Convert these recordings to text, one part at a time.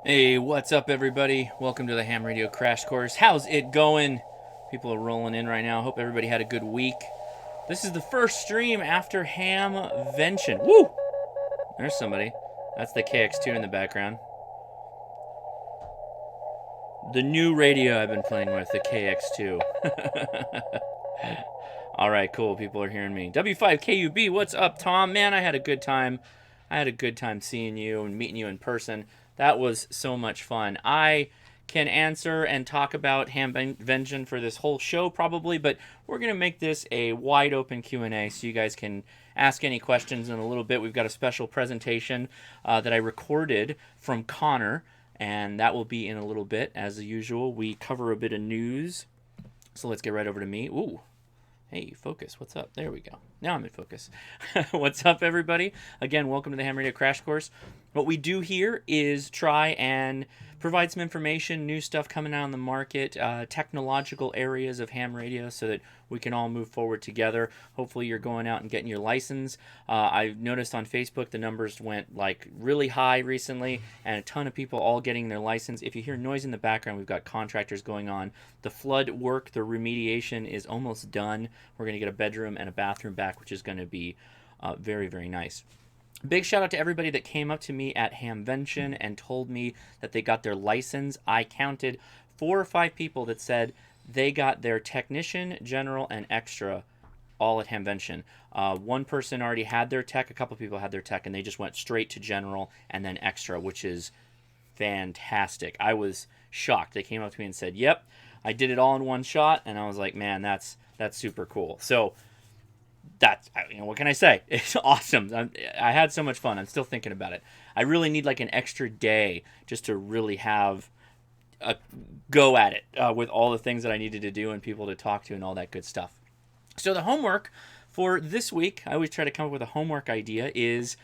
Hey, what's up, everybody? Welcome to the Ham Radio Crash Course. How's it going? People are rolling in right now. Hope everybody had a good week. This is the first stream after Hamvention. Woo! There's somebody. That's the KX2 in the background. The new radio I've been playing with, the KX2. Alright, cool. People are hearing me. W5KUB, what's up, Tom? Man, I had a good time. I had a good time seeing you and meeting you in person. That was so much fun. I can answer and talk about Hamvention for this whole show probably, but we're going to make this a wide open Q&A so you guys can ask any questions in a little bit. We've got a special presentation that I recorded from Connor, and that will be in a little bit. As usual, we cover a bit of news. So let's get right over to me. Ooh. Hey, focus. What's up? There we go. Now I'm in focus. What's up, everybody? Again, welcome to the Ham Radio Crash Course. What we do here is try and provide some information, new stuff coming out on the market, technological areas of ham radio so that we can all move forward together. Hopefully you're going out and getting your license. I've noticed on Facebook the numbers went like really high recently and a ton of people all getting their license. If you hear noise in the background, we've got contractors going on. The flood work, the remediation is almost done. We're going to get a bedroom and a bathroom back, which is going to be very, very nice. Big shout out to everybody that came up to me at Hamvention and told me that they got their license. I counted 4 or 5 people that said they got their technician, general, and extra all at Hamvention. One person already had their tech, a couple people had their tech, and they just went straight to general and then extra, which is fantastic. I was shocked. They came up to me and said, yep, I did it all in one shot, and I was like, man, that's super cool. So that's, what can I say? It's awesome. I had so much fun. I'm still thinking about it. I really need like an extra day just to really have a go at it with all the things that I needed to do and people to talk to and all that good stuff. So the homework for this week, I always try to come up with a homework idea, is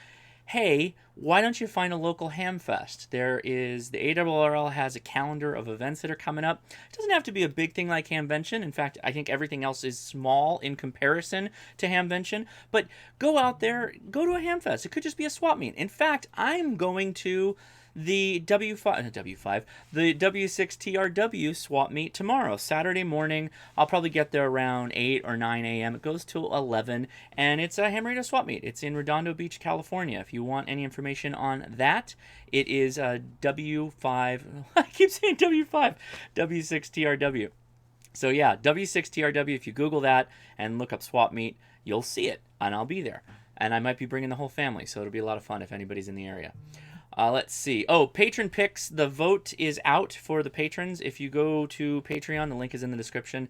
hey, why don't you find a local ham fest? There is, the ARRL has a calendar of events that are coming up. It doesn't have to be a big thing like Hamvention. In fact, I think everything else is small in comparison to Hamvention. But go out there, go to a ham fest. It could just be a swap meet. In fact, I'm going to the the W6TRW swap meet tomorrow, Saturday morning. I'll probably get there around 8 or 9 a.m. It goes till 11, and it's a ham radio swap meet. It's in Redondo Beach, California. If you want any information on that, it is W5. I keep saying W5, W6TRW. So yeah, W6TRW. If you Google that and look up swap meet, you'll see it, and I'll be there. And I might be bringing the whole family, so it'll be a lot of fun if anybody's in the area. Let's see. Oh, patron picks. The vote is out for the patrons. If you go to Patreon, the link is in the description.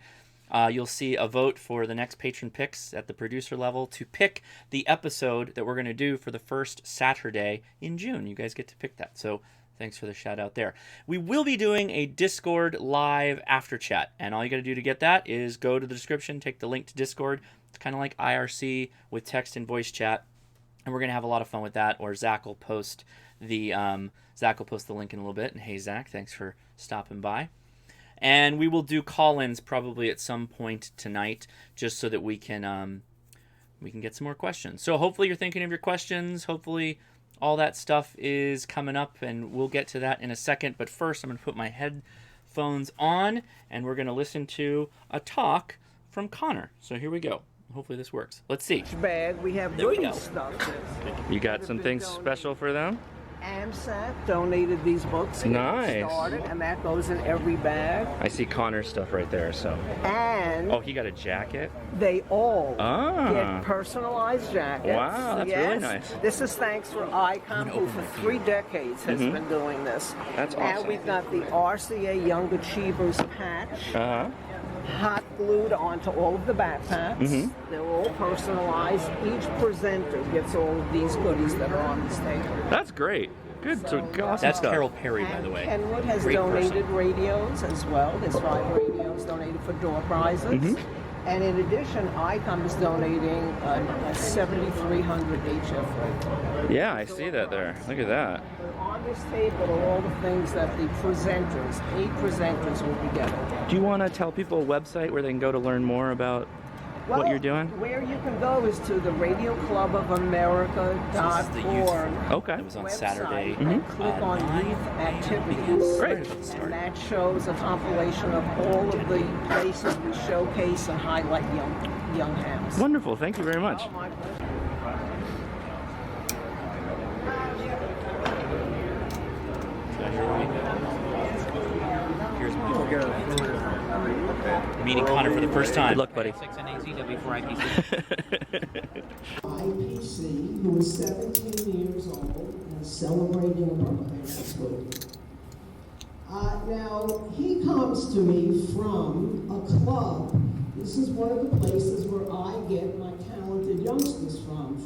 You'll see a vote for the next patron picks at the producer level to pick the episode that we're going to do for the first Saturday in June. You guys get to pick that. So thanks for the shout out there. We will be doing a Discord live after chat. And all you got to do to get that is go to the description, take the link to Discord. It's kind of like IRC with text and voice chat. And we're going to have a lot of fun with that. Or Zach will post the link in a little bit. And hey, Zach, thanks for stopping by. And we will do call-ins probably at some point tonight, just so that we can get some more questions. So hopefully you're thinking of your questions. Hopefully all that stuff is coming up, and we'll get to that in a second. But first, I'm going to put my headphones on, and we're going to listen to a talk from Connor. So here we go. Hopefully this works. Let's see. Bag, we have There we goodie go. stuff. You got some things special for them? AMSAT donated these books. to get Nice. Started, and that goes in every bag. I see Connor's stuff right there, so. And Oh, he got a jacket? they all Ah. get personalized jackets. Wow, that's really nice. This is thanks for ICOM, who for 3 decades has been doing this. That's And awesome. we've got the RCA Young Achievers patch. Uh-huh. Hot glued onto all of the backpacks. They're all personalized. Each presenter gets all of these goodies that are on this table. That's great. Good, So, awesome That's stuff. Carol Perry, by the And way. Kenwood has Great donated person. radios as well. There's 5 radios donated for door prizes. And in addition, ICOM is donating a 7300 HF radio. Yeah, I see that there. Look at that. On this table are all the things that the presenters, 8 presenters, will be getting. Do you want to tell people a website where they can go to learn more about what you're doing? Where you can go is to the radioclubofamerica.org. Okay. It was on website Saturday. and click on 9 youth a.m. activities. Great. And that shows a compilation of all of the places we showcase and highlight young hams. Wonderful. Thank you very much. Oh, my pleasure. Here's meeting Connor for the first time. Good luck, buddy. 6 and ACW4 IPC, who is 17 years old and celebrating a birthday this week. Now, he comes to me from a club. This is one of the places where I get my talented youngsters from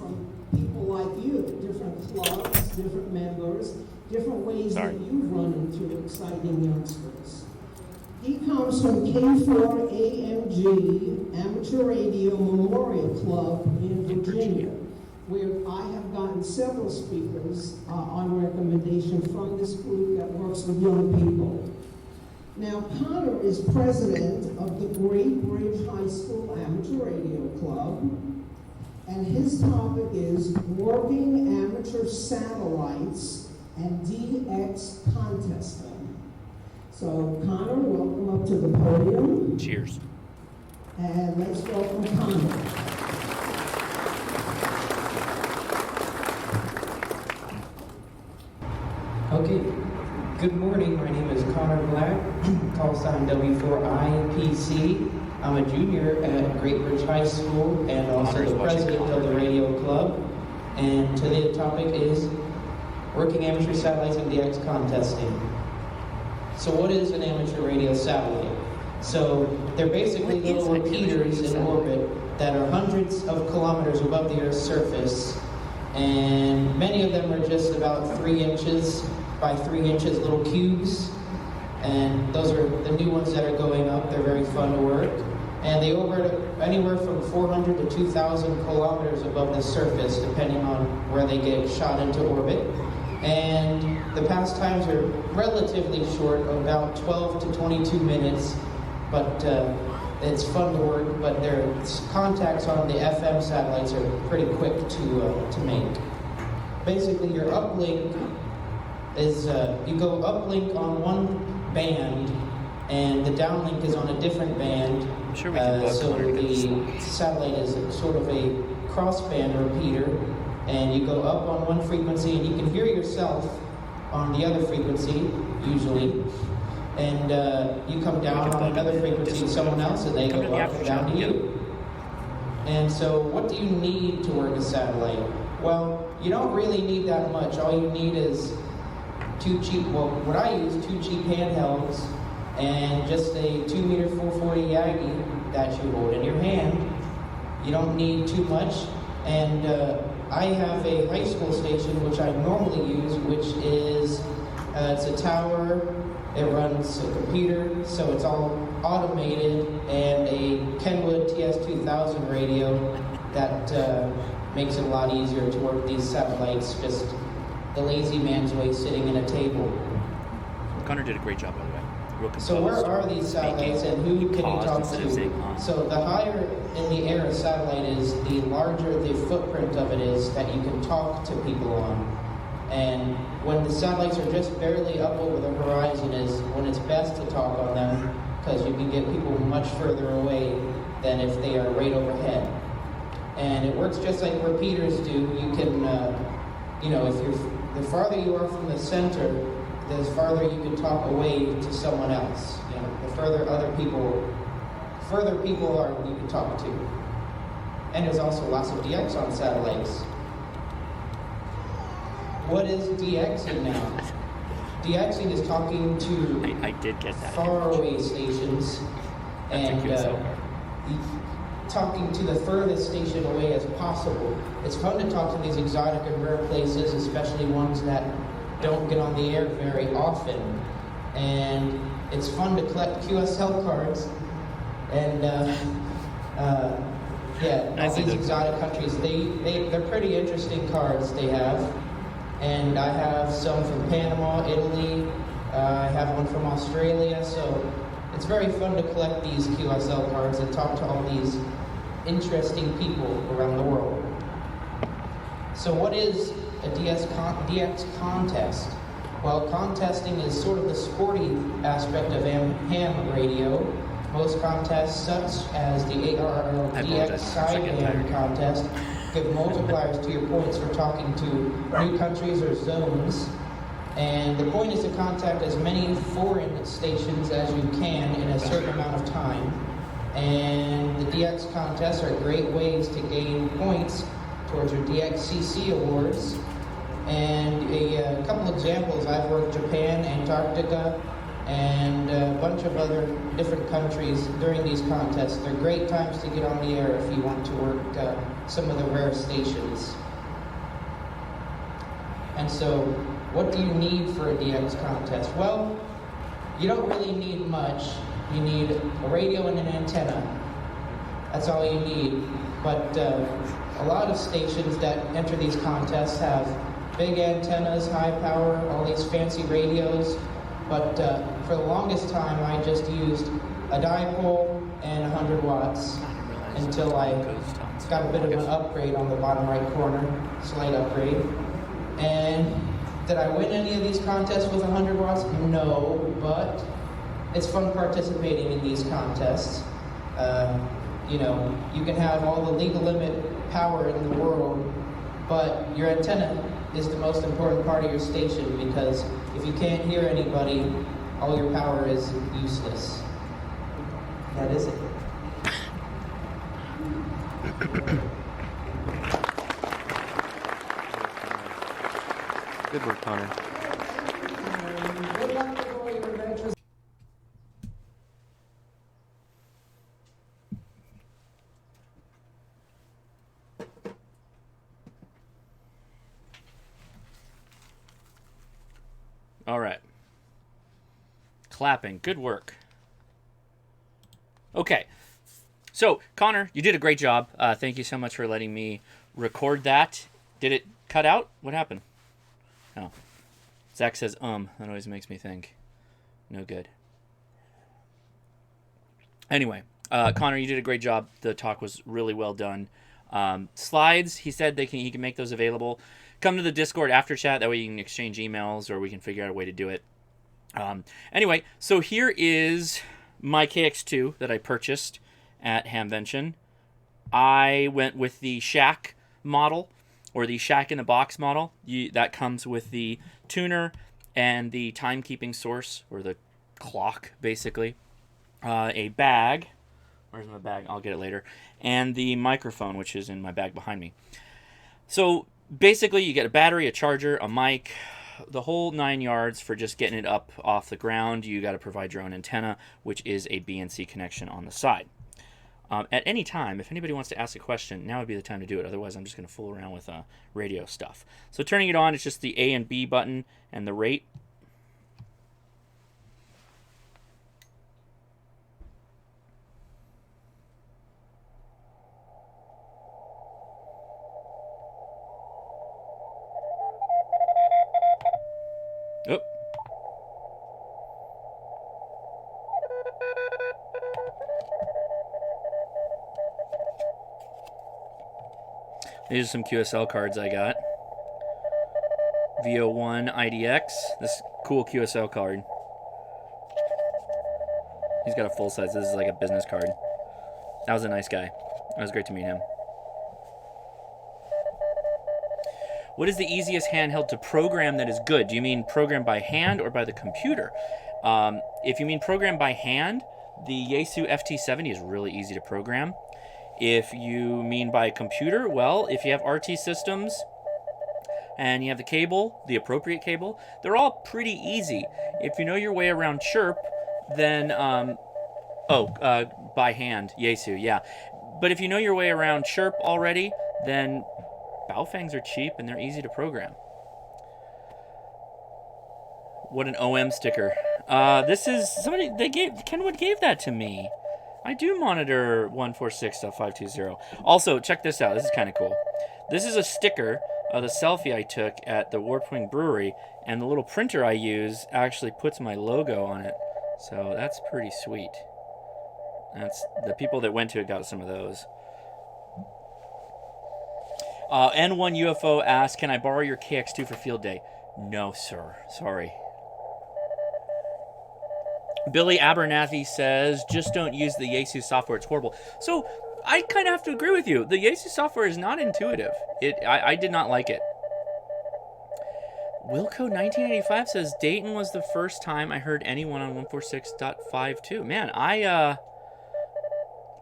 people like you, different clubs, different members, different ways that you run into exciting youngsters. He comes from K4AMG Amateur Radio Memorial Club in Virginia, where I have gotten several speakers on recommendation from this group that works with young people. Now, Connor is president of the Great Bridge High School Amateur Radio Club, and his topic is working amateur satellites and DX contesting. So, Connor, welcome up to the podium. Cheers. And let's welcome Connor. Okay, good morning. My name is Connor Black, call sign W4IPC. I'm a junior at Great Bridge High School and also the president of the radio club. And today's topic is working amateur satellites and DX contesting. So what is an amateur radio satellite? So they're basically little repeaters in orbit that are hundreds of kilometers above the Earth's surface, and many of them are just about 3 inches by 3 inches little cubes, and those are the new ones that are going up. They're very fun to work, and they orbit anywhere from 400 to 2,000 kilometers above the surface, depending on where they get shot into orbit. And the past times are relatively short, about 12 to 22 minutes, but it's fun to work, but their contacts on the FM satellites are pretty quick to make. Basically, your uplink is, you go uplink on one band, and the downlink is on a different band. I'm sure we can so the satellite is sort of a crossband repeater, and you go up on one frequency, and you can hear yourself on the other frequency, usually. And you come down on another frequency to someone else, and they go up and down to you. And so what do you need to work a satellite? Well, you don't really need that much. All you need is what I use, 2 cheap handhelds, and just a 2-meter 440 Yagi that you hold in your hand. You don't need too much. And I have a high school station, which I normally use, which is, it's a tower. It runs a computer, so it's all automated, and a Kenwood TS2000 radio that makes it a lot easier to work these satellites, just the lazy man's way sitting in a table. Connor did a great job, by the way. Real So where are these satellites, and who can you talk to? So the higher in the air a satellite is, the larger the footprint of it is that you can talk to people on. And when the satellites are just barely up over the horizon is when it's best to talk on them, because you can get people much further away than if they are right overhead. And it works just like repeaters do. You can, if the farther you are from the center, the farther you can talk away to someone else. The further people are, you can talk to. And there's also lots of DX on satellites. What is DXing now? DXing is talking to I did get that. faraway stations and talking to the furthest station away as possible. It's fun to talk to these exotic and rare places, especially ones that don't get on the air very often. And it's fun to collect QSL cards and all these exotic countries. They're pretty interesting cards they have. And I have some from Panama, Italy, I have one from Australia, so it's very fun to collect these QSL cards and talk to all these interesting people around the world. So what is a DX contest? Well, contesting is sort of the sporty aspect of ham radio. Most contests, such as the ARRL DX sideband contest, give multipliers to your points for talking to new countries or zones. And the point is to contact as many foreign stations as you can in a certain amount of time. And the DX contests are great ways to gain points towards your DXCC awards. And a couple examples, I've worked Japan, Antarctica, and a bunch of other different countries during these contests. They're great times to get on the air if you want to work some of the rare stations. And so, what do you need for a DX contest? Well, you don't really need much. You need a radio and an antenna. That's all you need. But a lot of stations that enter these contests have big antennas, high power, all these fancy radios. But for the longest time, I just used a dipole and 100 watts until I got a bit of an upgrade on the bottom right corner, slight upgrade. And did I win any of these contests with 100 watts? No, but it's fun participating in these contests. You know, you can have all the legal limit power in the world, but your antenna is the most important part of your station, because if you can't hear anybody, all your power is useless. That is it. Good work, Connor. Good luck with all your adventures. All right. Clapping. Good work. Okay. So, Connor, you did a great job. Thank you so much for letting me record that. Did it cut out? What happened? Oh. Zach says, That always makes me think. No good. Anyway, Connor, you did a great job. The talk was really well done. Slides, he said he can make those available. Come to the Discord after chat. That way you can exchange emails, or we can figure out a way to do it. Anyway, so here is my KX2 that I purchased at Hamvention. I went with the Shack model, or the Shack in a Box model. That comes with the tuner and the timekeeping source, or the clock, basically. A bag. Where's my bag? I'll get it later. And the microphone, which is in my bag behind me. So basically, you get a battery, a charger, a mic, the whole 9 yards for just getting it up off the ground. You got to provide your own antenna, which is a BNC connection on the side. At any time, if anybody wants to ask a question, now would be the time to do it. Otherwise, I'm just going to fool around with radio stuff. So turning it on, it's just the A and B button and the rate. Oop. These are some QSL cards I got. VO1 IDX. This cool QSL card. He's got a full size. This is like a business card. That was a nice guy. That was great to meet him. What is the easiest handheld to program that is good? Do you mean program by hand or by the computer? If you mean program by hand, the Xiegu FT70 is really easy to program. If you mean by computer, well, if you have RT systems and you have the cable, the appropriate cable, they're all pretty easy. If you know your way around chirp, then, by hand, Xiegu, yeah. But if you know your way around chirp already, then Baofangs are cheap and they're easy to program. What an OM sticker. This is somebody, Kenwood gave that to me. I do monitor 146.520. Also, check this out. This is kind of cool. This is a sticker of the selfie I took at the Warpwing Brewery, and the little printer I use actually puts my logo on it. So that's pretty sweet. That's the people that went to it got some of those. N1 UFO asks, can I borrow your KX2 for field day? No, sir. Sorry. Billy Abernathy says, just don't use the Xiegu software. It's horrible. So I kind of have to agree with you. The Xiegu software is not intuitive. I did not like it. Wilco1985 says, Dayton was the first time I heard anyone on 146.52. Man,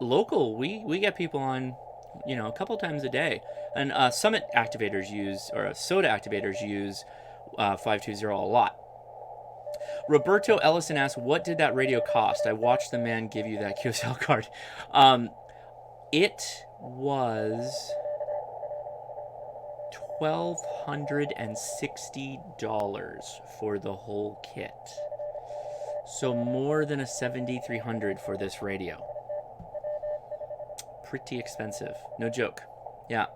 local, we get people on, a couple times a day. And Summit activators use, or Soda activators use 520 a lot. Roberto Ellison asks, what did that radio cost? I watched the man give you that QSL card. It was $1,260 for the whole kit. So more than a $7,300 for this radio. Pretty expensive. No joke. Yeah.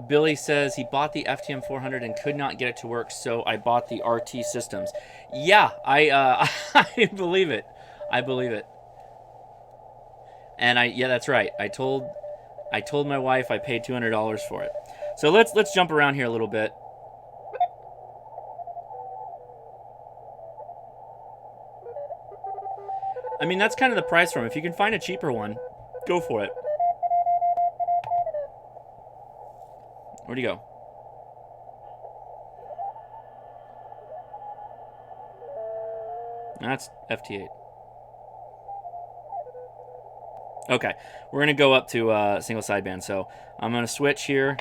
Billy says he bought the FTM 400 and could not get it to work, so I bought the RT systems. Yeah, I I believe it. I believe it. And yeah, that's right. I told my wife I paid $200 for it. So let's jump around here a little bit. I mean, that's kind of the price for them. If you can find a cheaper one, go for it. Where'd he go? That's FT8. Okay, we're going to go up to single sideband. So I'm going to switch here.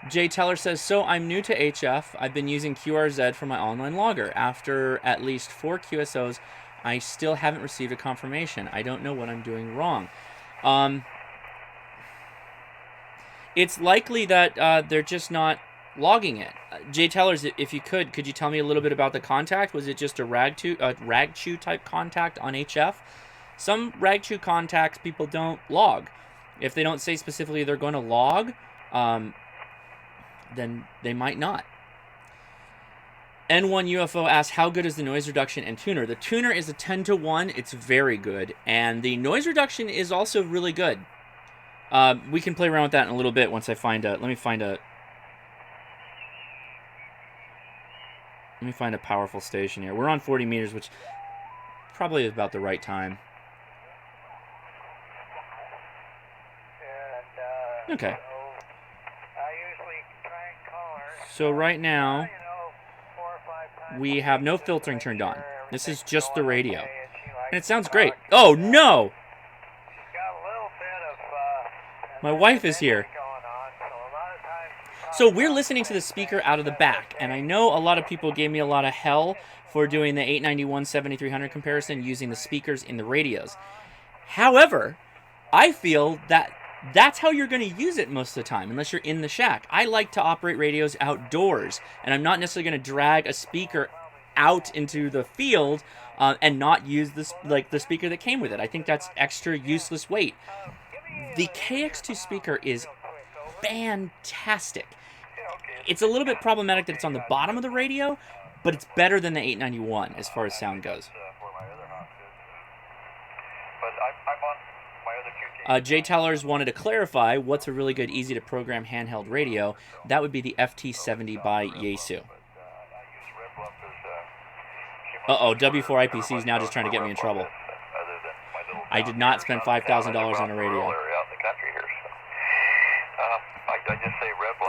Jay Teller says, so I'm new to HF. I've been using QRZ for my online logger. After at least 4 QSOs, I still haven't received a confirmation. I don't know what I'm doing wrong. It's likely that they're just not logging it. Jay Tellers, if you could you tell me a little bit about the contact? Was it just a rag-chew type contact on HF? Some rag-chew contacts people don't log. If they don't say specifically they're going to log, then they might not. N1 UFO asks, how good is the noise reduction and tuner? The tuner is a 10-to-1. It's very good. And the noise reduction is also really good. We can play around with that in a little bit once I find a... Let me find a powerful station here. We're on 40 meters, which probably is about the right time. Okay. So right now, we have no filtering turned on. This is just the radio. And it sounds great. Oh, no! My wife is here. So we're listening to the speaker out of the back, and I know a lot of people gave me a lot of hell for doing the 891-7300 comparison using the speakers in the radios. However, I feel that that's how you're going to use it most of the time, unless you're in the shack. I like to operate radios outdoors, and I'm not necessarily going to drag a speaker out into the field and not use this like the speaker that came with it. I think that's extra useless weight. The KX2 speaker is fantastic. It's a little bit problematic that it's on the bottom of the radio, but it's better than the 891 as far as sound goes. Jay Tellers wanted to clarify what's a really good, easy-to-program handheld radio. That would be the FT70 by Xiegu. Uh-oh, W4IPC is now just trying to get me in trouble. I did not spend $5,000 on a radio.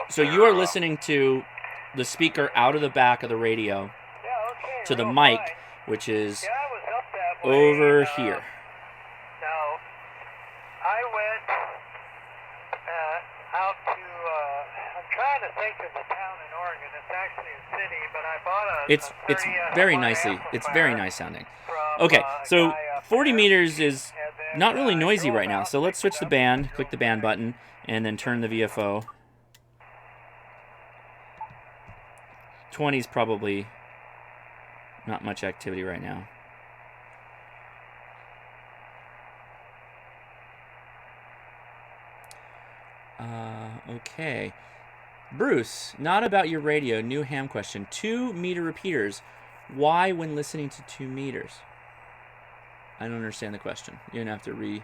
So you are listening to the speaker out of the back of the radio to the mic, which is over here. I went out to, I'm trying to think of the town in Oregon. It's actually a city, but I bought a... It's very nicely, it's very nice sounding. Okay, so 40 meters is not really noisy right now, so let's switch the band, click the band button, and then turn the VFO. 20 is probably not much activity right now. Okay. Bruce, not about your radio, new ham question. 2 meter repeaters. Why when listening to 2 meters? I don't understand the question. You're going to have to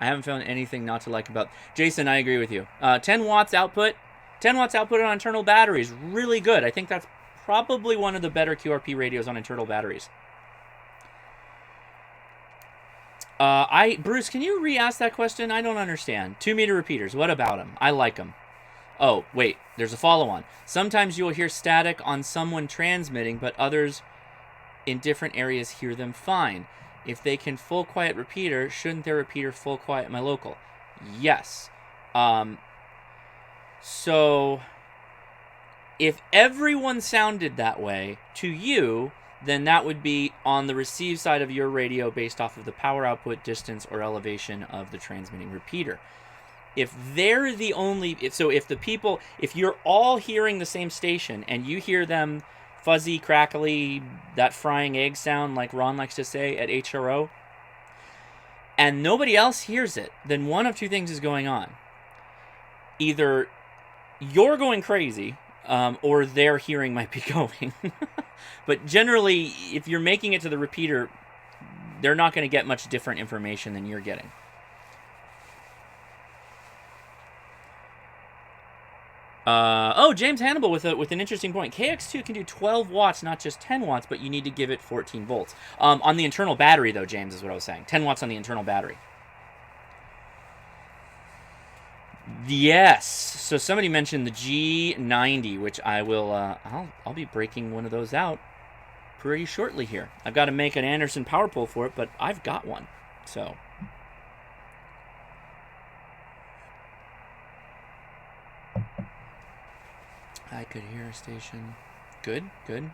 I haven't found anything not to like about... Jason, I agree with you. 10 watts output. 10 watts output on internal batteries. Really good. I think that's probably one of the better QRP radios on internal batteries. Bruce, can you re-ask that question? I don't understand. 2 meter repeaters. What about them? I like them. Oh, wait. There's a follow-on. Sometimes you will hear static on someone transmitting, but others in different areas hear them fine. If they can full quiet repeater, shouldn't their repeater full quiet my local? Yes. So if everyone sounded that way to you, then that would be on the receive side of your radio based off of the power output, distance, or elevation of the transmitting repeater. If they're the only... If you're all hearing the same station and you hear them fuzzy, crackly, that frying egg sound like Ron likes to say at HRO, and nobody else hears it, then one of two things is going on. Either you're going crazy, or their hearing might be going. But generally, if you're making it to the repeater, they're not going to get much different information than you're getting. James Hannibal with an interesting point. KX2 can do 12 watts, not just 10 watts, but you need to give it 14 volts. On the internal battery, though, James, is what I was saying. 10 watts on the internal battery. Yes. So somebody mentioned the G90, which I will, I'll be breaking one of those out pretty shortly here. I've got to make an Anderson power pole for it, but I've got one. So... I could hear a station. Good, good.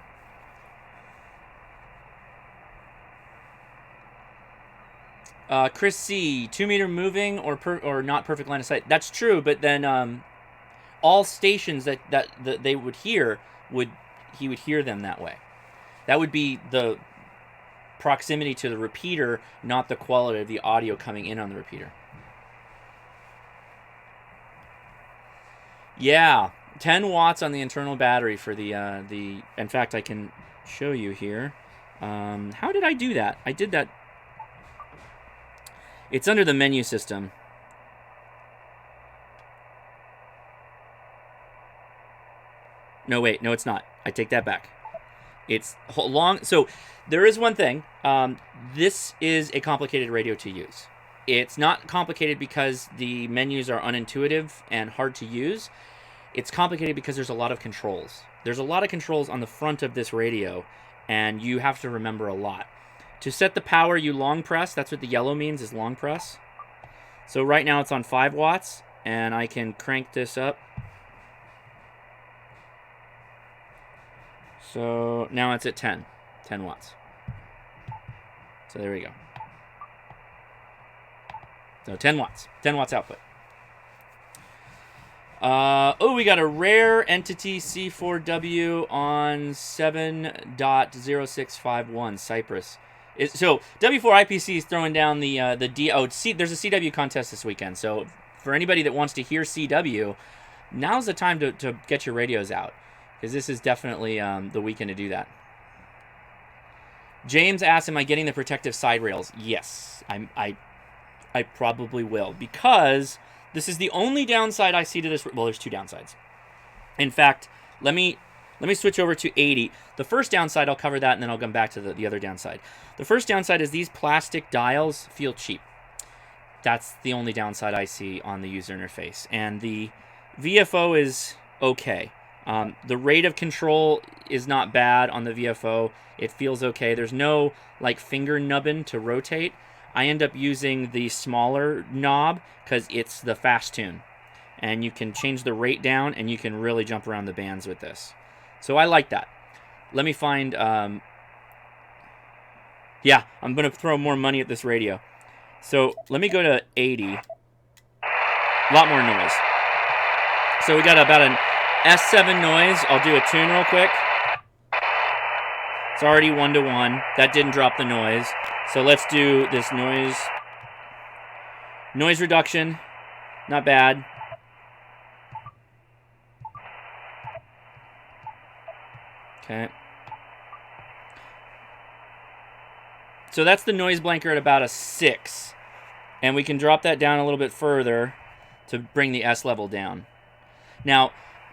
Chris C, 2 meter moving or not perfect line of sight. That's true, but then all stations that they would hear he would hear them that way. That would be the proximity to the repeater, not the quality of the audio coming in on the repeater. Yeah. 10 watts on the internal battery for the in fact, I can show you here. How did I do that? I did that. It's under the menu system. No, wait. No, it's not. I take that back. It's long. So there is one thing. This is a complicated radio to use. It's not complicated because the menus are unintuitive and hard to use. It's complicated because there's a lot of controls. There's a lot of controls on the front of this radio, and you have to remember a lot. To set the power, you long press. That's what the yellow means, is long press. So right now it's on 5 watts, and I can crank this up. So now it's at 10 watts. So there we go. So 10 watts output. We got a rare entity C4W on 7.0651 Cypress. So W4 IPC is throwing down the there's a CW contest this weekend. So for anybody that wants to hear CW, now's the time to get your radios out, because this is definitely the weekend to do that. James asks, am I getting the protective side rails? Yes, I probably will, because this is the only downside I see to this. Well, there's 2 downsides. In fact, let me switch over to 80. The first downside, I'll cover that, and then I'll come back to the other downside. The first downside is these plastic dials feel cheap. That's the only downside I see on the user interface. And the VFO is okay. The rate of control is not bad on the VFO. It feels okay. There's no like finger nubbin to rotate. I end up using the smaller knob because it's the fast tune. And you can change the rate down, and you can really jump around the bands with this. So I like that. Let me find... yeah, I'm going to throw more money at this radio. So let me go to 80. A lot more noise. So we got about an S7 noise. I'll do a tune real quick. It's already 1-to-1. That didn't drop the noise. So let's do this noise. Noise reduction. Not bad. Okay. So that's the noise blanker at about a 6. And we can drop that down a little bit further to bring the S level down. Now,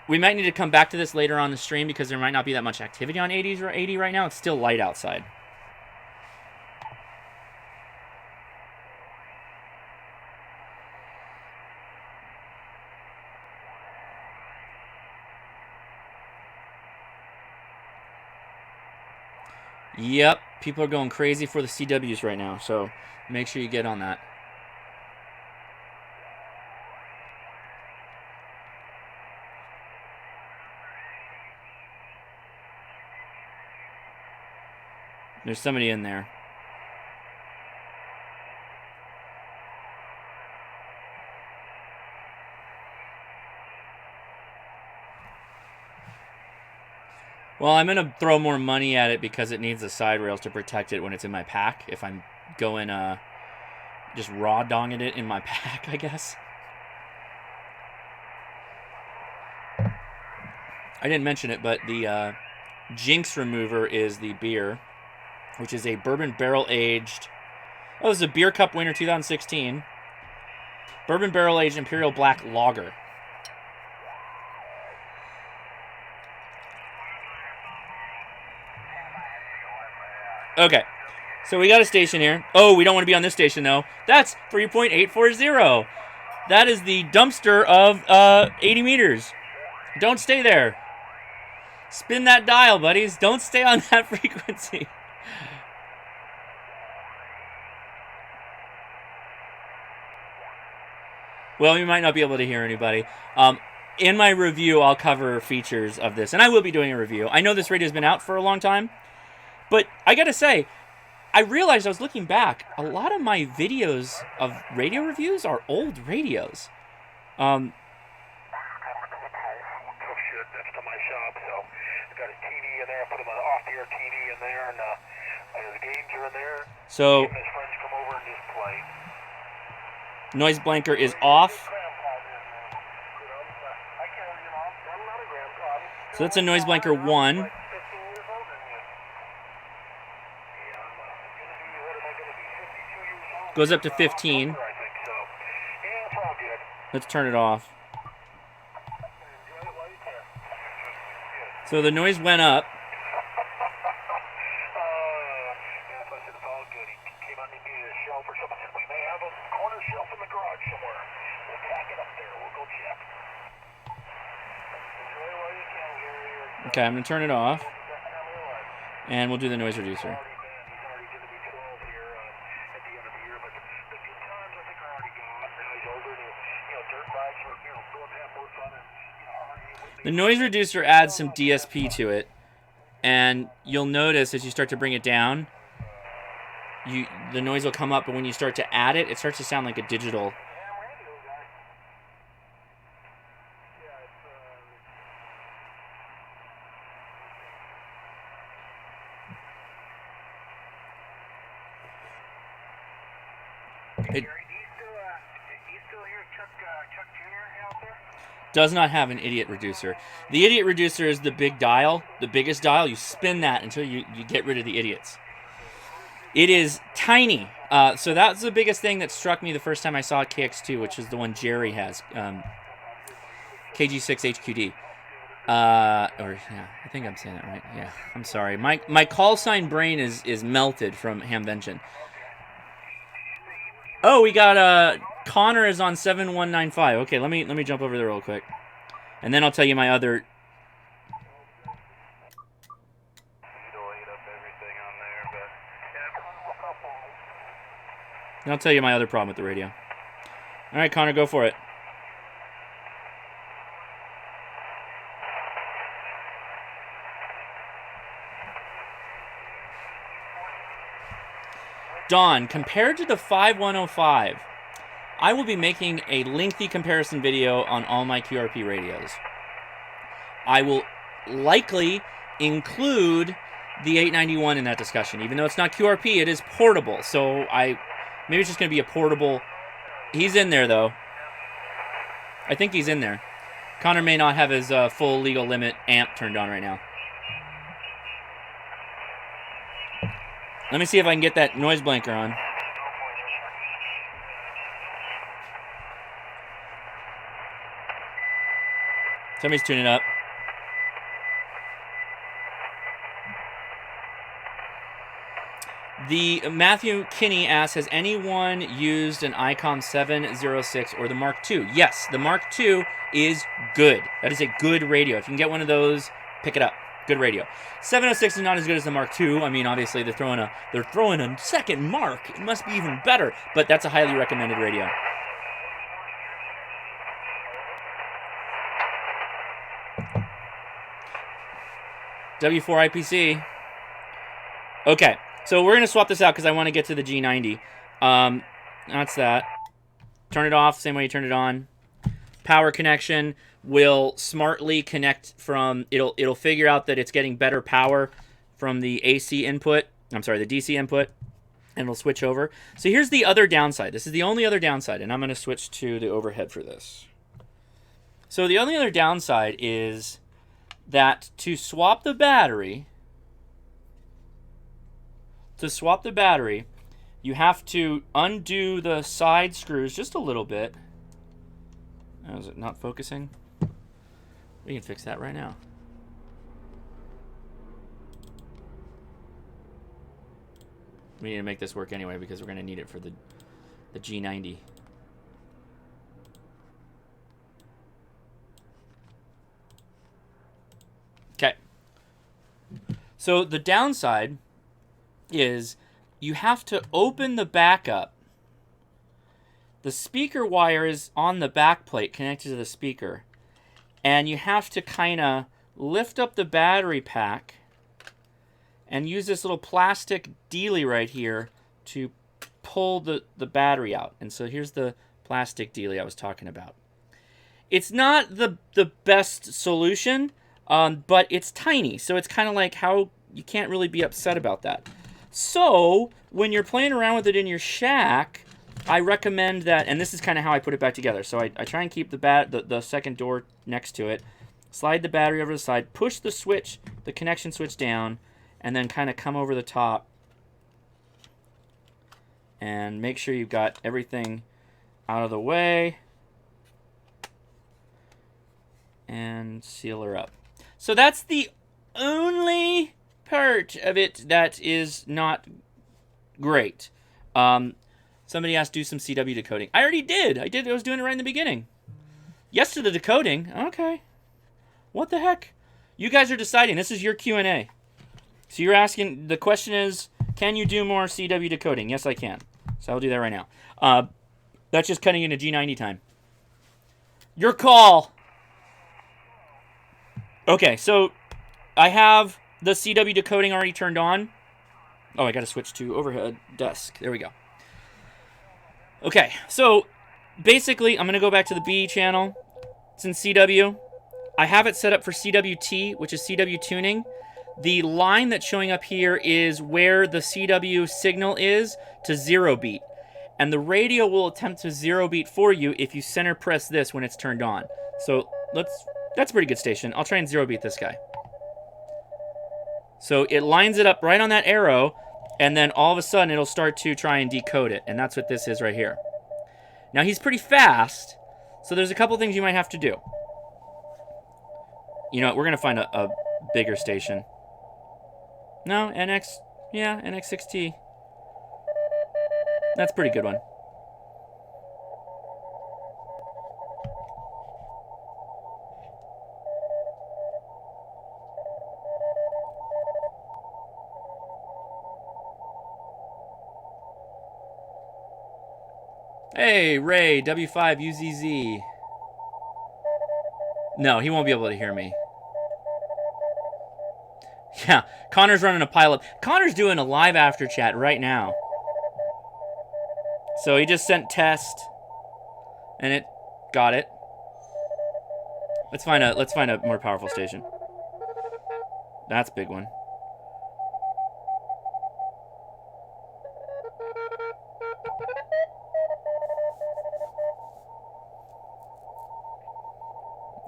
we might need to come back to this later on the stream because there might not be that much activity on 80s or 80 right now. It's still light outside. Yep, people are going crazy for the CWs right now, so make sure you get on that. There's somebody in there. Well, I'm going to throw more money at it because it needs the side rails to protect it when it's in my pack. If I'm going, just raw donging it in my pack, I guess. I didn't mention it, but the Jinx Remover is the beer, which is a bourbon barrel aged. Oh, this is a Beer Cup winner 2016. Bourbon barrel aged Imperial Black Lager. Okay, so we got a station here. Oh, we don't want to be on this station, though. That's 3.840. That is the dumpster of 80 meters. Don't stay there. Spin that dial, buddies. Don't stay on that frequency. Well, you might not be able to hear anybody. In my review, I'll cover features of this, and I will be doing a review. I know this radio has been out for a long time. But I gotta say, I realized I was looking back, a lot of my videos of radio reviews are old radios. Tough shit next to my shop, so I got a TV in there, I put him an off-the-air TV in there, and the games are in there. So, Him and his friends come over and just play. noise blanker is off. So that's a noise blanker 1. Goes up to 15. Let's turn it off. So the noise went up. Okay, I'm going to turn it off. And we'll do the noise reducer. The noise reducer adds some DSP to it, and you'll notice as you start to bring it down, the noise will come up, but when you start to add it, it starts to sound like a digital. It does not have an idiot reducer. The idiot reducer is the big dial, the biggest dial. You spin that until you get rid of the idiots. It is tiny. So that's the biggest thing that struck me the first time I saw a KX2, which is the one Jerry has. KG6 HQD. Yeah, I think I'm saying that right. Yeah, I'm sorry. My call sign brain is melted from Hamvention. Oh, we got Connor is on 7195. Okay, let me jump over there real quick, and then I'll tell you my other. And I'll tell you my other problem with the radio. All right, Connor, go for it. Don, compared to the 5105, I will be making a lengthy comparison video on all my QRP radios. I will likely include the 891 in that discussion. Even though it's not QRP, it is portable. So maybe it's just going to be a portable. He's in there, though. I think he's in there. Connor may not have his full legal limit amp turned on right now. Let me see if I can get that noise blanker on. Somebody's tuning up. The Matthew Kinney asks, has anyone used an ICOM 706 or the Mark II? Yes, the Mark II is good. That is a good radio. If you can get one of those, pick it up. Good radio. 706 is not as good as the Mark II. I mean, obviously they're throwing a second Mark. It must be even better, but that's a highly recommended radio. W4 IPC. Okay. So we're going to swap this out because I want to get to the G90. That's that. Turn it off, same way you turn it on. Power connection will smartly connect from, it'll figure out that it's getting better power from the AC input, I'm sorry, the DC input, and it'll switch over. So here's the other downside. This is the only other downside, and I'm going to switch to the overhead for this. So the only other downside is that to swap the battery, you have to undo the side screws just a little bit. Oh, is it not focusing? We can fix that right now. We need to make this work anyway because we're going to need it for the G90. Okay. So the downside is you have to open the back up. The speaker wire is on the back plate connected to the speaker. And you have to kind of lift up the battery pack and use this little plastic dealie right here to pull the battery out. And so here's the plastic dealie I was talking about. It's not the best solution, but it's tiny. So it's kind of like how you can't really be upset about that. So when you're playing around with it in your shack, I recommend that, and this is kind of how I put it back together. So I try and keep the second door next to it, slide the battery over the side, push the switch, the connection switch down, and then kind of come over the top and make sure you've got everything out of the way and seal her up. So that's the only part of it that is not great. Somebody asked, do some CW decoding. I already did. I was doing it right in the beginning. Yes to the decoding. Okay. What the heck? You guys are deciding. This is your Q&A. So you're asking, the question is, can you do more CW decoding? Yes, I can. So I'll do that right now. That's just cutting into G90 time. Your call. Okay, so I have the CW decoding already turned on. Oh, I got to switch to overhead desk. There we go. Okay, so basically, I'm going to go back to the B channel. It's in CW. I have it set up for CWT, which is CW tuning. The line that's showing up here is where the CW signal is to 0 beat. And the radio will attempt to 0 beat for you if you center press this when it's turned on. So that's a pretty good station. I'll try and 0 beat this guy. So it lines it up right on that arrow, and then all of a sudden it'll start to try and decode it. And that's what this is right here. Now he's pretty fast, so there's a couple things you might have to do. You know what, we're going to find a bigger station. No, NX, yeah, NX6T. That's a pretty good one. Hey, Ray, W5UZZ. No, he won't be able to hear me. Yeah, Connor's running a pilot. Connor's doing a live after chat right now. So he just sent test, and it got it. Let's find a more powerful station. That's a big one.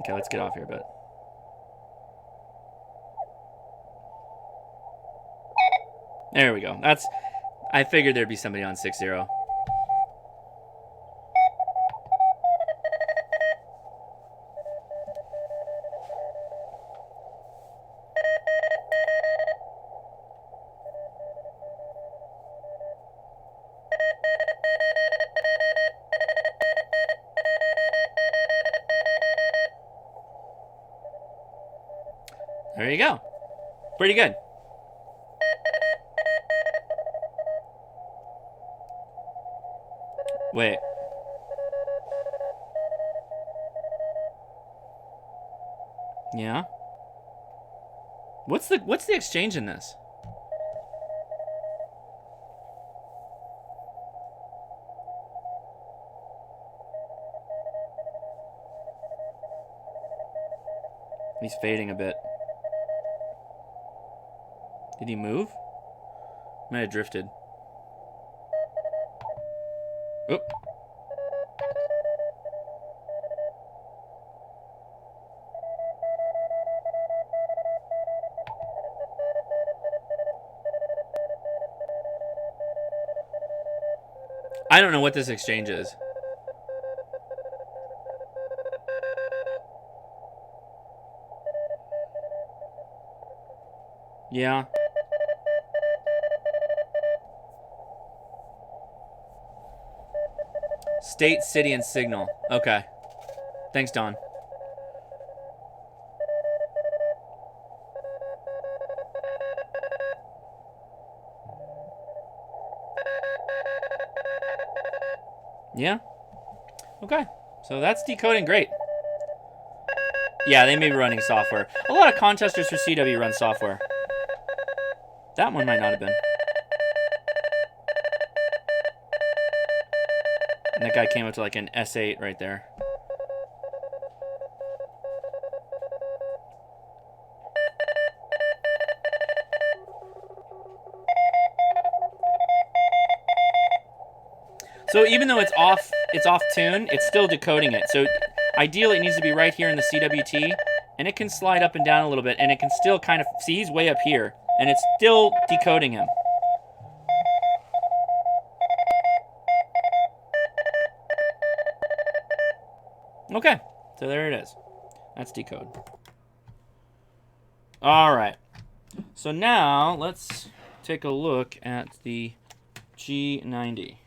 Okay, let's get off here a bit. There we go. I figured there'd be somebody on 6-0. There you go. Pretty good. Wait. Yeah. What's the exchange in this? He's fading a bit. Did he move? Might have drifted. Oop. I don't know what this exchange is. Yeah. State, city, and signal. Okay. Thanks, Don. Yeah. Okay. So that's decoding great. Yeah, they may be running software. A lot of contesters for CW run software. That one might not have been. And that guy came up to like an S8 right there. So even though it's off tune, it's still decoding it. So ideally it needs to be right here in the CWT, and it can slide up and down a little bit, and it can still kind of, see, he's way up here, and it's still decoding him. Okay, so there it is. That's decode. All right. So now let's take a look at the G90.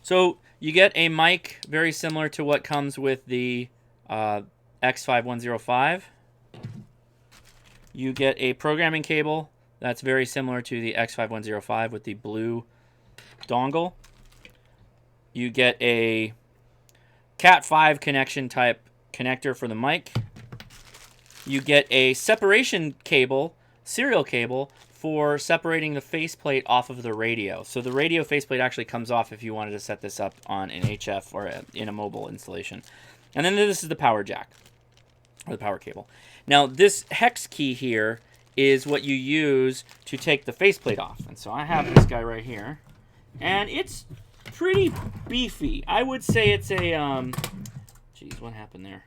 So you get a mic very similar to what comes with the X5105. You get a programming cable that's very similar to the X5105 with the blue dongle. You get a Cat5 connection type connector for the mic. You get a separation cable, serial cable, for separating the faceplate off of the radio. So the radio faceplate actually comes off if you wanted to set this up on an HF or in a mobile installation. And then this is the power jack, or the power cable. Now this hex key here is what you use to take the faceplate off. And so I have this guy right here. And it's pretty beefy. I would say it's a, geez, what happened there?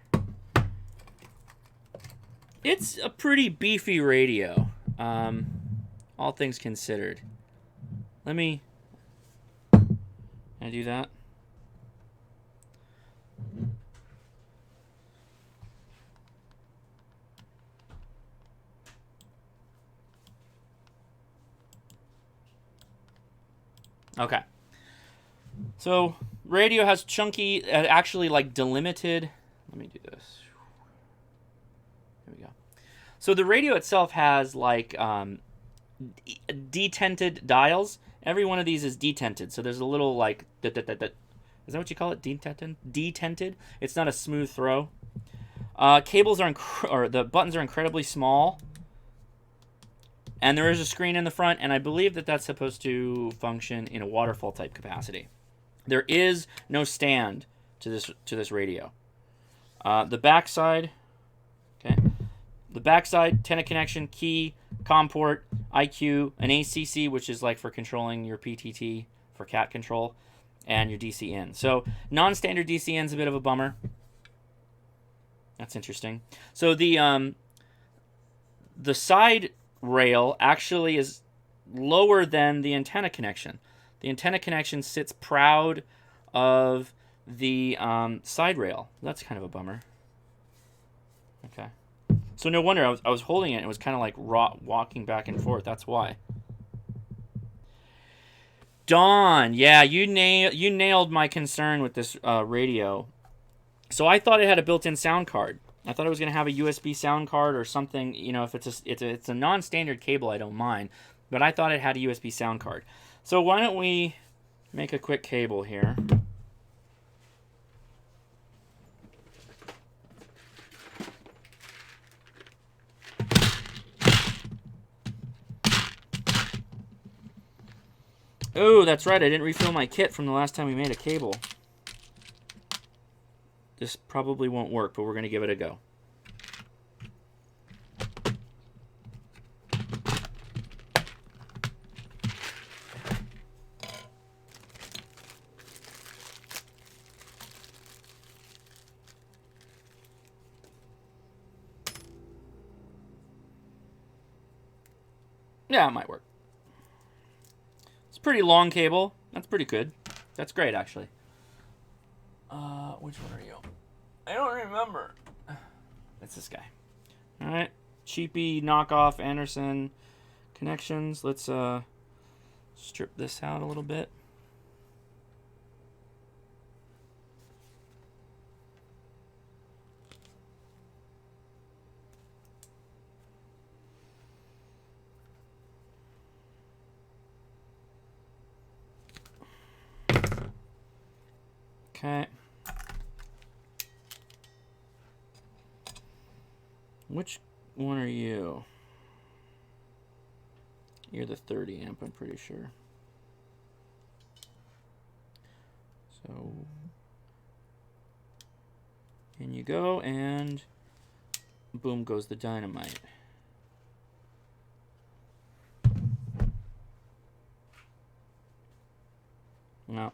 It's a pretty beefy radio, all things considered. Let me, can I do that? Okay. So radio has chunky, actually like delimited. Let me do this. There we go. So the radio itself has like detented dials. Every one of these is detented. So there's a little like is that what you call it? Detented. Detented. It's not a smooth throw. Cables are or the buttons are incredibly small. And there is a screen in the front, and I believe that that's supposed to function in a waterfall type capacity. There is no stand to this radio. The backside, okay. The backside, antenna connection, key, COM port, IQ, an ACC, which is like for controlling your PTT for cat control, and your DC in. So non-standard DC in is a bit of a bummer. That's interesting. So the side rail actually is lower than the antenna connection. The antenna connection sits proud of the side rail. That's kind of a bummer. Okay. So no wonder I was holding it and it was kind of like walking back and forth. That's why. Dawn, yeah, you nailed my concern with this radio. So I thought it had a built-in sound card. I thought it was going to have a USB sound card or something. You know, if it's a non-standard cable, I don't mind. But I thought it had a USB sound card. So why don't we make a quick cable here? Oh, that's right. I didn't refill my kit from the last time we made a cable. This probably won't work, but we're going to give it a go. Yeah, it might work. It's a pretty long cable. That's pretty good. That's great, actually. Which one are you? I don't remember. That's this guy. All right. Cheapy knockoff Anderson connections. Let's strip this out a little bit. Okay. Which one are you? You're the 30 amp, I'm pretty sure. So, in you go, and boom goes the dynamite. No.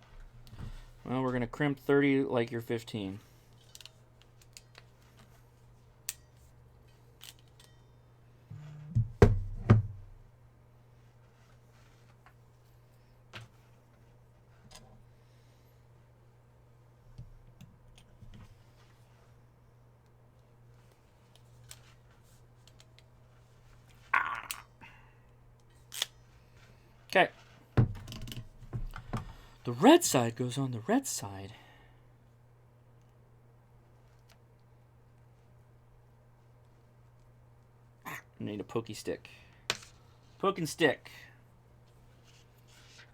Well, we're going to crimp 30 like you're 15. Okay. The red side goes on the red side. I need a pokey stick. Poke and stick.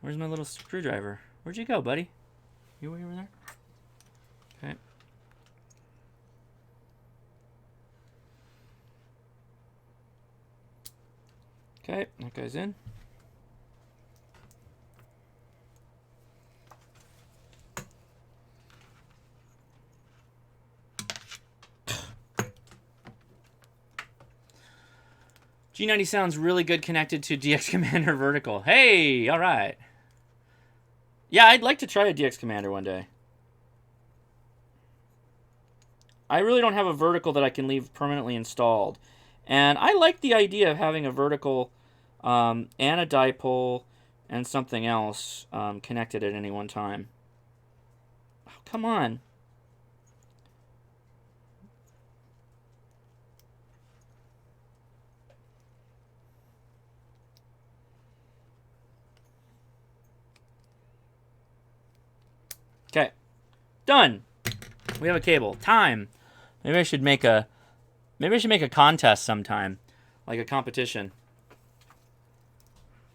Where's my little screwdriver? Where'd you go, buddy? You way over there? Okay. Okay, that goes in. G90 sounds really good connected to DX Commander Vertical. Hey, all right. Yeah, I'd like to try a DX Commander one day. I really don't have a vertical that I can leave permanently installed. And I like the idea of having a vertical and a dipole and something else connected at any one time. Oh, come on. Okay, done. We have a cable. Time. Maybe I should make a contest sometime, like a competition.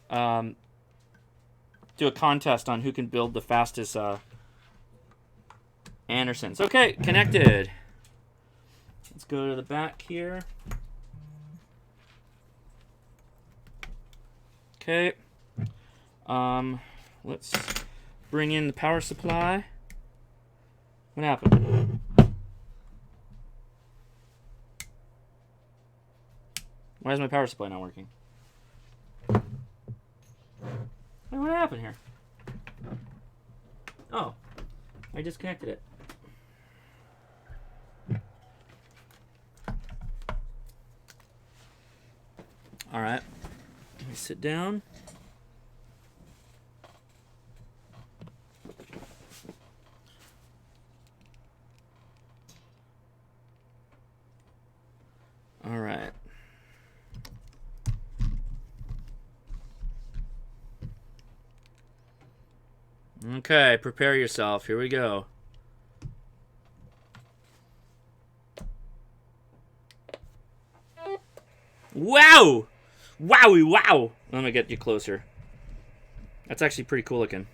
Do a contest on who can build the fastest Andersons. Okay, connected. Let's go to the back here. Okay. Let's bring in the power supply. What happened? Why is my power supply not working? What happened here? Oh, I disconnected it. All right. Let me sit down. All right. Okay, prepare yourself. Here we go. Wow! Wowie wow! Let me get you closer. That's actually pretty cool looking.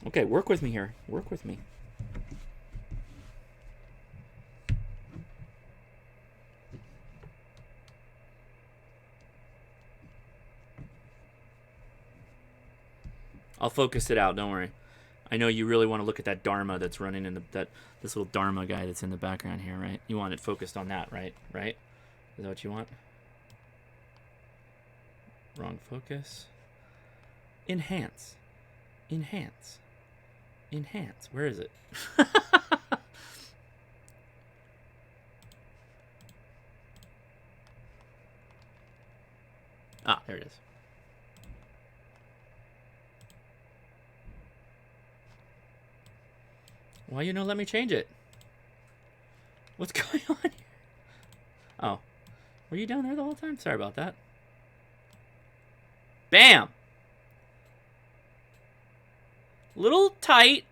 Okay, work with me here. Work with me. I'll focus it out, don't worry. I know you really want to look at that Dharma that's running in this little Dharma guy that's in the background here, right? You want it focused on that, right? Right? Is that what you want? Wrong focus. Enhance. Enhance. Enhance. Where is it? Ah, there it is. Why you don't let me change it? What's going on here? Oh. Were you down there the whole time? Sorry about that. Bam! Little tight.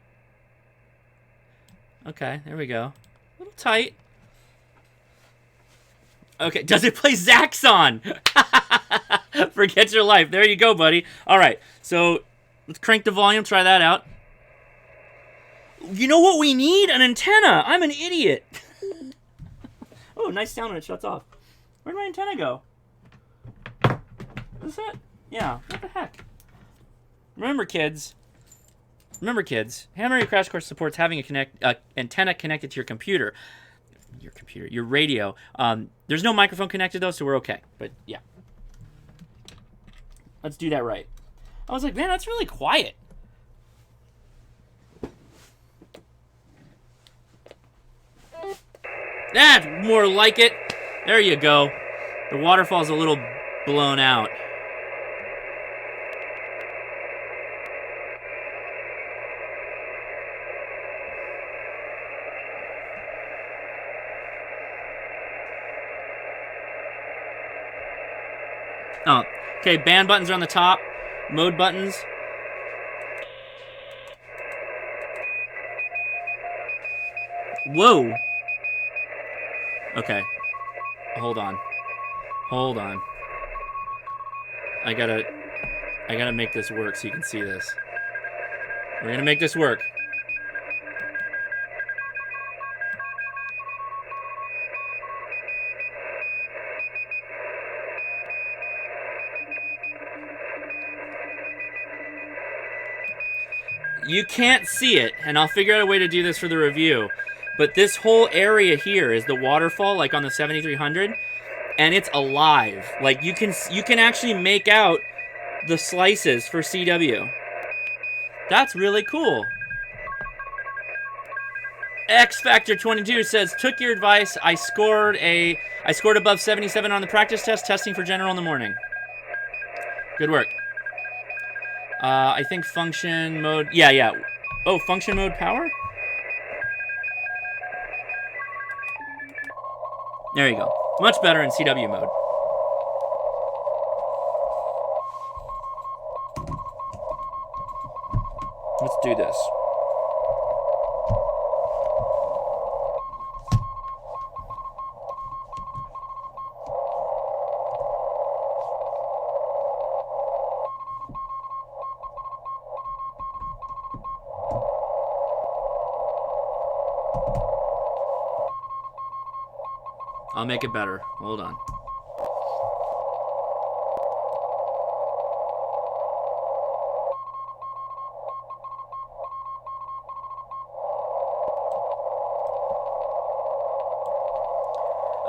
Okay, there we go. Little tight. Okay, does it play Zaxxon? Forget your life. There you go, buddy. All right, so let's crank the volume. Try that out. You know what we need? An antenna. I'm an idiot. Oh, nice sound when it shuts off. Where'd my antenna go? Is that? Yeah, what the heck? Remember, kids, Hammer Crash Course supports having a antenna connected to your computer. Your radio. There's no microphone connected, though, so we're okay. But, yeah. Let's do that right. I was like, man, that's really quiet. That's more like it. There you go. The waterfall's a little blown out. Oh, okay, band buttons are on the top. Mode buttons. Whoa. Okay. Hold on. Hold on. I gotta make this work so you can see this. We're gonna make this work. You can't see it, and I'll figure out a way to do this for the review. But this whole area here is the waterfall, like on the 7300, and it's alive. Like you can actually make out the slices for CW. That's really cool. X Factor 22 says, took your advice. I scored above 77 on the practice test, testing for general in the morning. Good work. I think function mode. Yeah. Oh, function mode power? There you go. Much better in CW mode. Let's do this. I'll make it better. Hold on.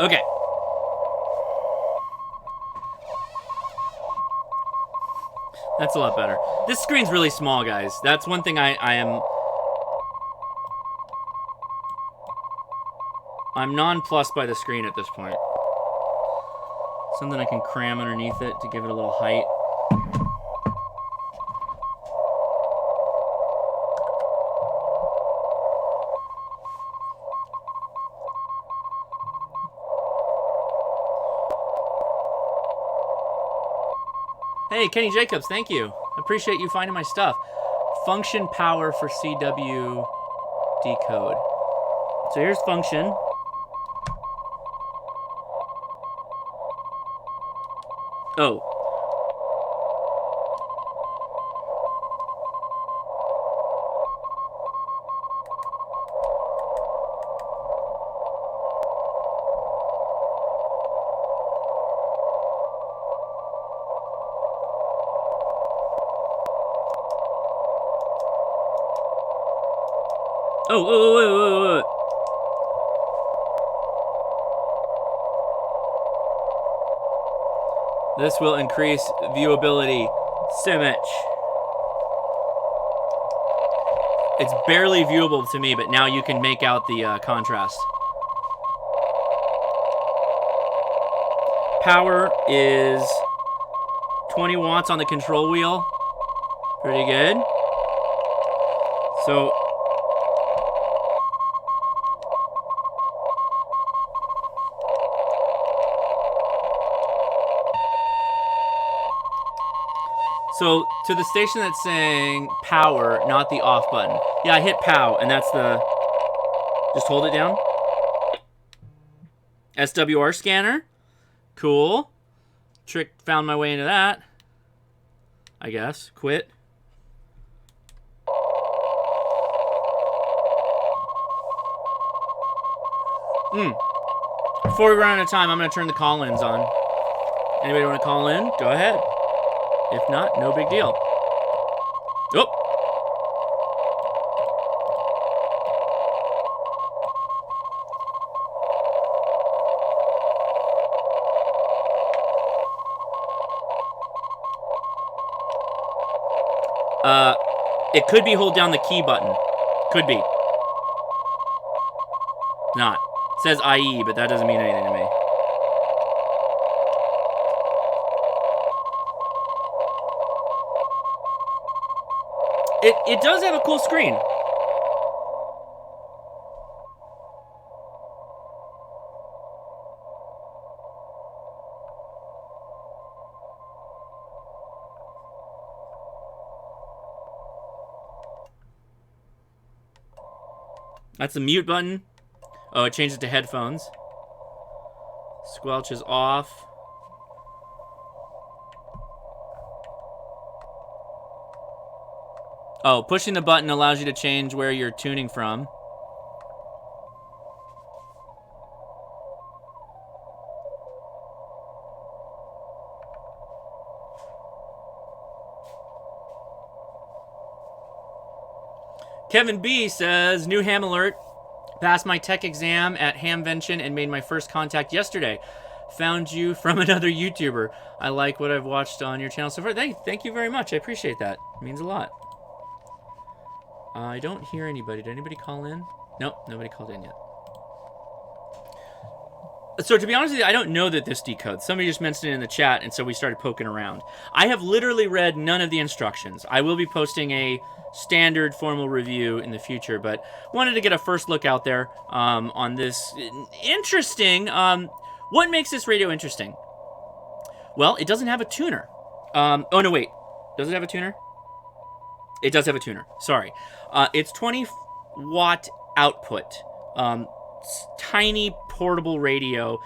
Okay. That's a lot better. This screen's really small, guys. That's one thing I am... I'm nonplussed by the screen at this point. Something I can cram underneath it to give it a little height. Hey, Kenny Jacobs, thank you. Appreciate you finding my stuff. Function power for CW decode. So here's function. Oh. Wait. This will increase viewability so much. It's barely viewable to me, but now you can make out the contrast. Power is 20 watts on the control wheel. Pretty good. So to the station that's saying power, not the off button. Yeah, I hit POW, and that's the... Just hold it down. SWR scanner. Cool. Found my way into that. I guess. Quit. Before we run out of time, I'm going to turn the call-ins on. Anybody want to call in? Go ahead. If not, no big deal. Oh! It could be hold down the key button. Could be. Not. It says IE, but that doesn't mean anything to me. It does have a cool screen. That's the mute button. Oh, it changed it to headphones. Squelch is off. Oh, pushing the button allows you to change where you're tuning from. Kevin B says, new ham alert. Passed my tech exam at Hamvention and made my first contact yesterday. Found you from another YouTuber. I like what I've watched on your channel so far. Thank you very much. I appreciate that. It means a lot. I don't hear anybody. Did anybody call in? Nope, nobody called in yet. So to be honest with you, I don't know that this decodes. Somebody just mentioned it in the chat, and so we started poking around. I have literally read none of the instructions. I will be posting a standard formal review in the future, but wanted to get a first look out there on this. Interesting. What makes this radio interesting? Well, it doesn't have a tuner. Oh, no, wait. Does it have a tuner? It does have a tuner. Sorry. It's 20 watt output. Tiny portable radio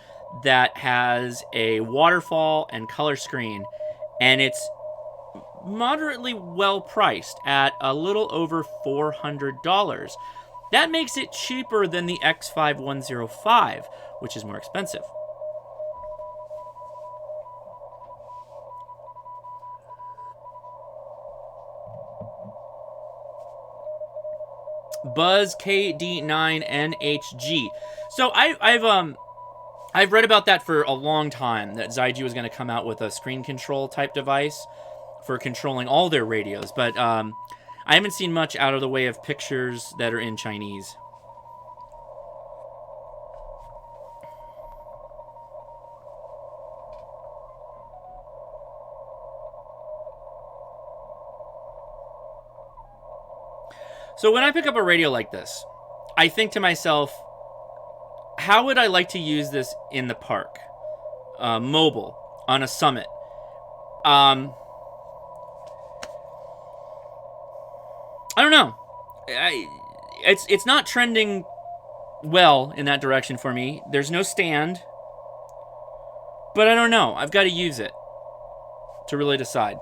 that has a waterfall and color screen, and it's moderately well priced at a little over $400. That makes it cheaper than the X5105, which is more expensive. Buzz KD9NHG. So I've read about that for a long time, that Xiegu was going to come out with a screen control type device for controlling all their radios, but I haven't seen much out of the way of pictures that are in Chinese. So when I pick up a radio like this, I think to myself, how would I like to use this in the park? Mobile, on a summit. I don't know. It's not trending well in that direction for me. There's no stand. But I don't know. I've got to use it to really decide.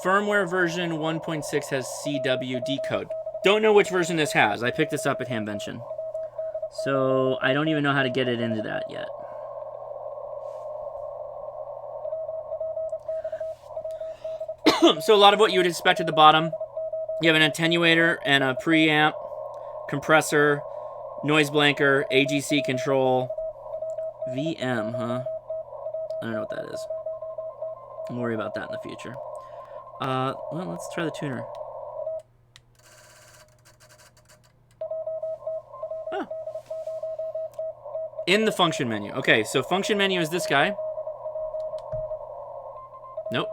Firmware version 1.6 has CW decode. Don't know which version this has. I picked this up at Hamvention. So I don't even know how to get it into that yet. So a lot of what you would expect at the bottom. You have an attenuator and a preamp, compressor, noise blanker, AGC control. VM, huh? I don't know what that is. I'll worry about that in the future. Well, let's try the tuner. Oh. In the function menu. Okay, so function menu is this guy. Nope.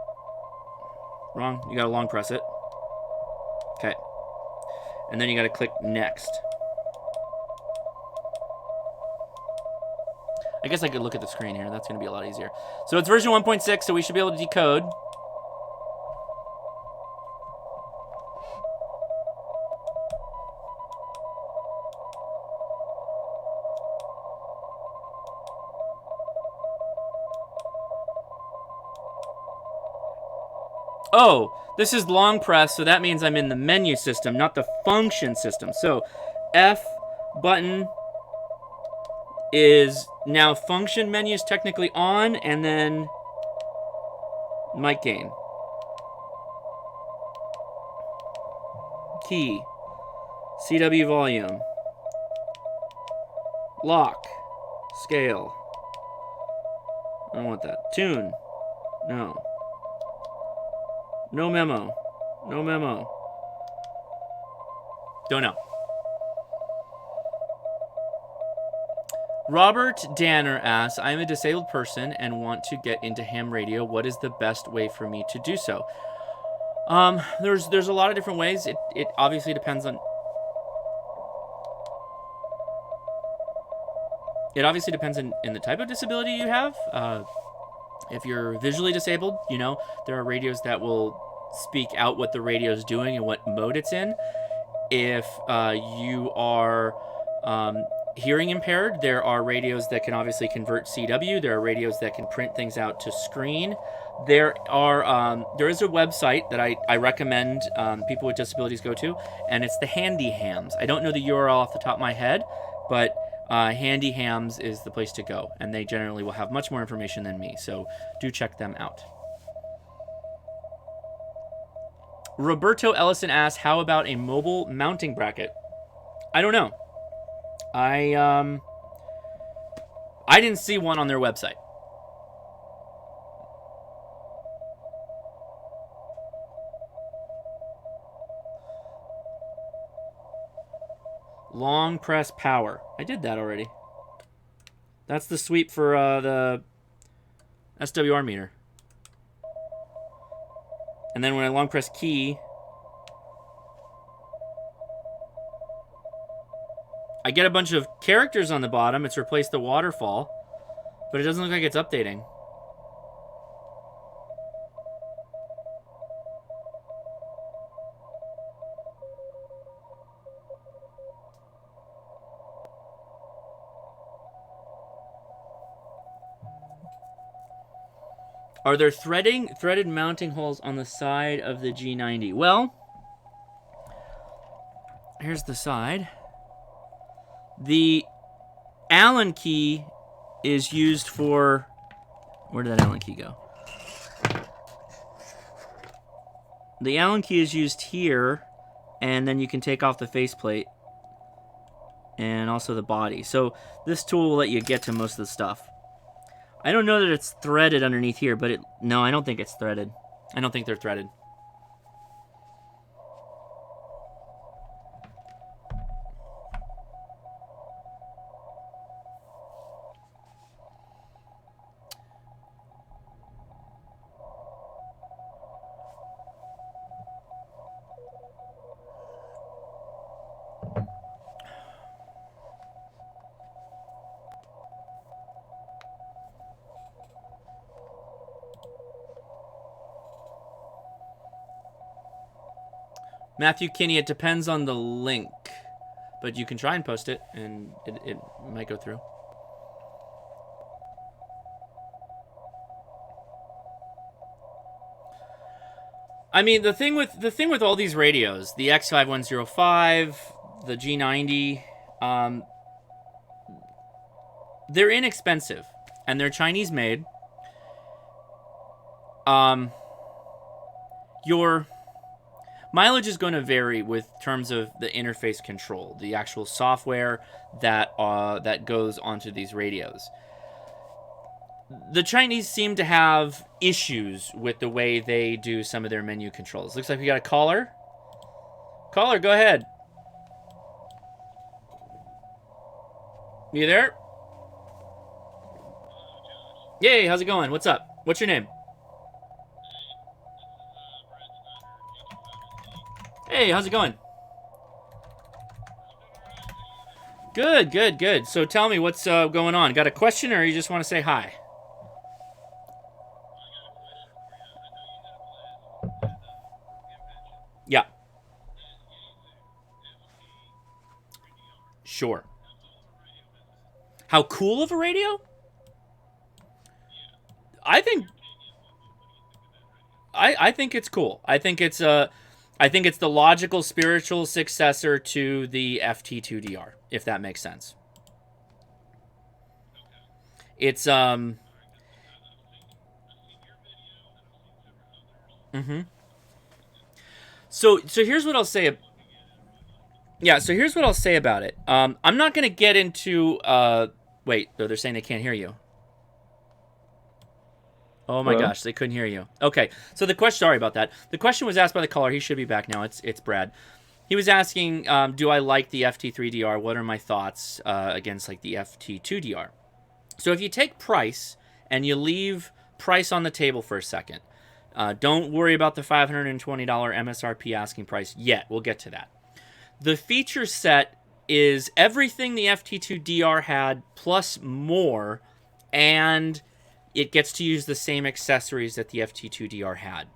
Wrong. You gotta long press it. Okay. And then you gotta click next. I guess I could look at the screen here. That's gonna be a lot easier. So it's version 1.6, so we should be able to decode. Oh, this is long press, so that means I'm in the menu system, not the function system. So F button is now function menu is technically on, and then mic gain. Key. CW volume. Lock. Scale. I don't want that. Tune. No. No memo. No memo. Don't know. Robert Danner asks, I'm a disabled person and want to get into ham radio. What is the best way for me to do so? There's a lot of different ways. It obviously depends on... It obviously depends in the type of disability you have. If you're visually disabled, you know, there are radios that will speak out what the radio is doing and what mode it's in. If you are hearing impaired, there are radios that can obviously convert CW. There are radios that can print things out to screen. There is a website that I recommend people with disabilities go to, and it's the Handy Hams. I don't know the URL off the top of my head, but Handy Hams is the place to go, and they generally will have much more information than me, so do check them out. Roberto Ellison asks, how about a mobile mounting bracket? I don't know. I didn't see one on their website. Long press power. I did that already. That's the sweep for the SWR meter. And then when I long press key, I get a bunch of characters on the bottom. It's replaced the waterfall, but it doesn't look like it's updating. Are there threaded mounting holes on the side of the G90? Well, here's the side. The Allen key is used for... Where did that Allen key go? The Allen key is used here, and then you can take off the faceplate and also the body. So this tool will let you get to most of the stuff. I don't know that it's threaded underneath here, but no, I don't think it's threaded. I don't think they're threaded. Matthew Kinney, it depends on the link, but you can try and post it, and it might go through. I mean, the thing with all these radios, the X5105, the G90, they're inexpensive, and they're Chinese made. Your mileage is going to vary with terms of the interface control, the actual software that goes onto these radios. The Chinese seem to have issues with the way they do some of their menu controls. Looks like we got a caller. Caller, go ahead. You there? Yay, how's it going? What's up? What's your name? Hey, how's it going? Good, good, good. So tell me what's going on. Got a question, or you just want to say hi? Yeah. Sure. How cool of a radio? I think it's cool. I think it's the logical spiritual successor to the FT2DR, if that makes sense. It's So here's what I'll say. Yeah, so here's what I'll say about it. I'm not going to get into wait, they're saying they can't hear you. Oh my gosh, they couldn't hear you. Okay, so the question, sorry about that. The question was asked by the caller. He should be back now. It's Brad. He was asking, do I like the FT3DR? What are my thoughts against like the FT2DR? So if you take price and you leave price on the table for a second, don't worry about the $520 MSRP asking price yet. We'll get to that. The feature set is everything the FT2DR had plus more, and it gets to use the same accessories that the FT2DR had.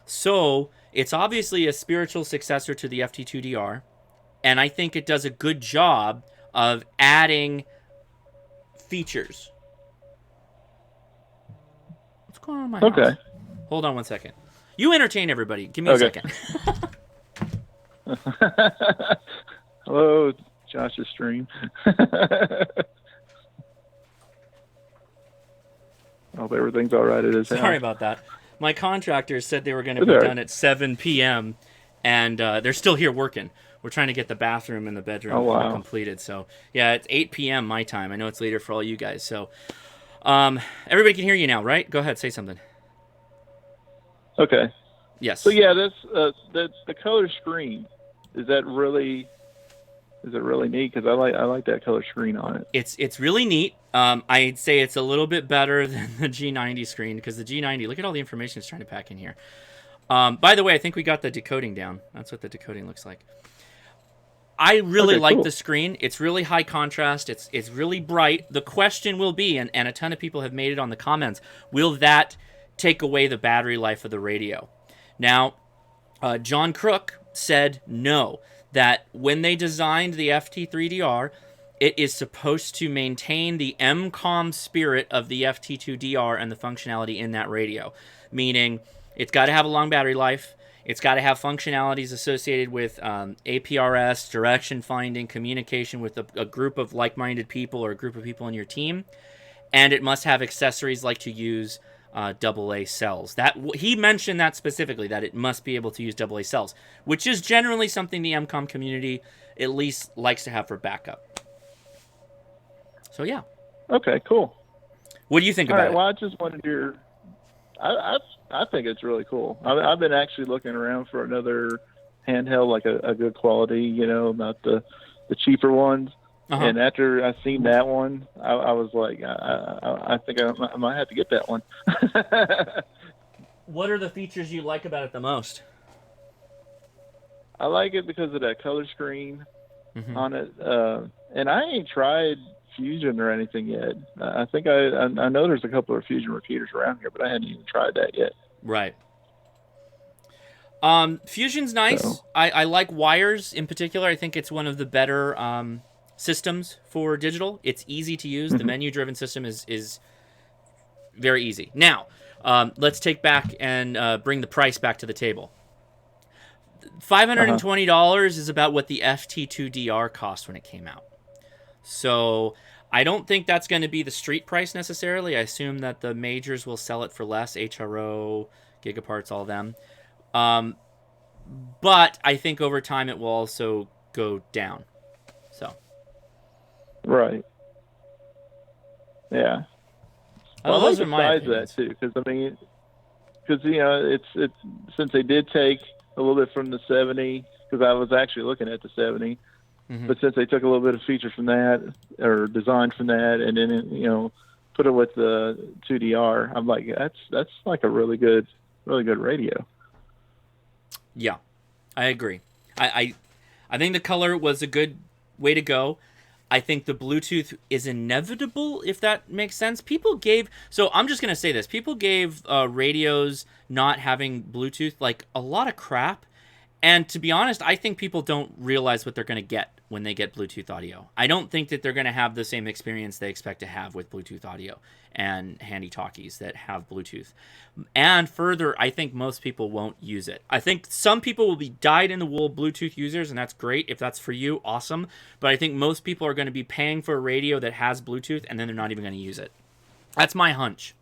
So it's obviously a spiritual successor to the FT2DR, and I think it does a good job of adding features. What's going on in my house? Hold on one second. You entertain everybody. Give me a second. Hello, Josh's stream. I hope everything's all right at his house. Sorry about that. My contractors said they were going to be done at 7 p.m., and they're still here working. We're trying to get the bathroom and the bedroom completed. So, yeah, it's 8 p.m. my time. I know it's later for all you guys. So, everybody can hear you now, right? Go ahead, say something. Okay. Yes. So, yeah, this the color screen, is it really neat? Because I like that color screen on it. It's really neat. I'd say it's a little bit better than the G90 screen, because the G90, look at all the information it's trying to pack in here. By the way, I think we got the decoding down. That's what the decoding looks like. I really like the screen. It's really high contrast. It's really bright. The question will be, and a ton of people have made it on the comments, will that take away the battery life of the radio? Now, John Crook said no, that when they designed the FT3DR, it is supposed to maintain the MCOM spirit of the FT2DR and the functionality in that radio. Meaning, it's got to have a long battery life. It's got to have functionalities associated with APRS, direction finding, communication with a group of like-minded people or a group of people in your team. And it must have accessories like to use AA cells. He mentioned that specifically, that it must be able to use AA cells, which is generally something the MCOM community at least likes to have for backup. So yeah. Okay, cool. What do you think about it? Well, I just wanted your. I think it's really cool. I've been actually looking around for another handheld, like a good quality, not the cheaper ones. Uh-huh. And after I seen that one, I was like, I think I might have to get that one. What are the features you like about it the most? I like it because of that color screen on it. And I ain't tried Fusion or anything yet. I think I know there's a couple of Fusion repeaters around here, but I hadn't even tried that yet. Right. Fusion's nice. So. I like wires in particular. I think it's one of the better systems for digital. It's easy to use. The menu-driven system is very easy. Now, let's take back and bring the price back to the table. $520 is about what the FT2DR cost when it came out. So I don't think that's going to be the street price necessarily. I assume that the majors will sell it for less, HRO, Gigaparts, all of them. But I think over time it will also go down. So. Right. Yeah. Well, those are my opinions. That too, because it's since they did take a little bit from the 70, because I was actually looking at the 70, but since they took a little bit of feature from that or design from that, and then put it with the 2DR, I'm like, that's like a really good radio. Yeah, I agree. I think the color was a good way to go. I think the Bluetooth is inevitable, if that makes sense. So I'm just going to say this. People gave radios not having Bluetooth like a lot of crap. And to be honest, I think people don't realize what they're going to get when they get Bluetooth audio. I don't think that they're going to have the same experience they expect to have with Bluetooth audio and handy talkies that have Bluetooth. And further, I think most people won't use it. I think some people will be dyed-in-the-wool Bluetooth users, and that's great. If that's for you, awesome. But I think most people are going to be paying for a radio that has Bluetooth, and then they're not even going to use it. That's my hunch.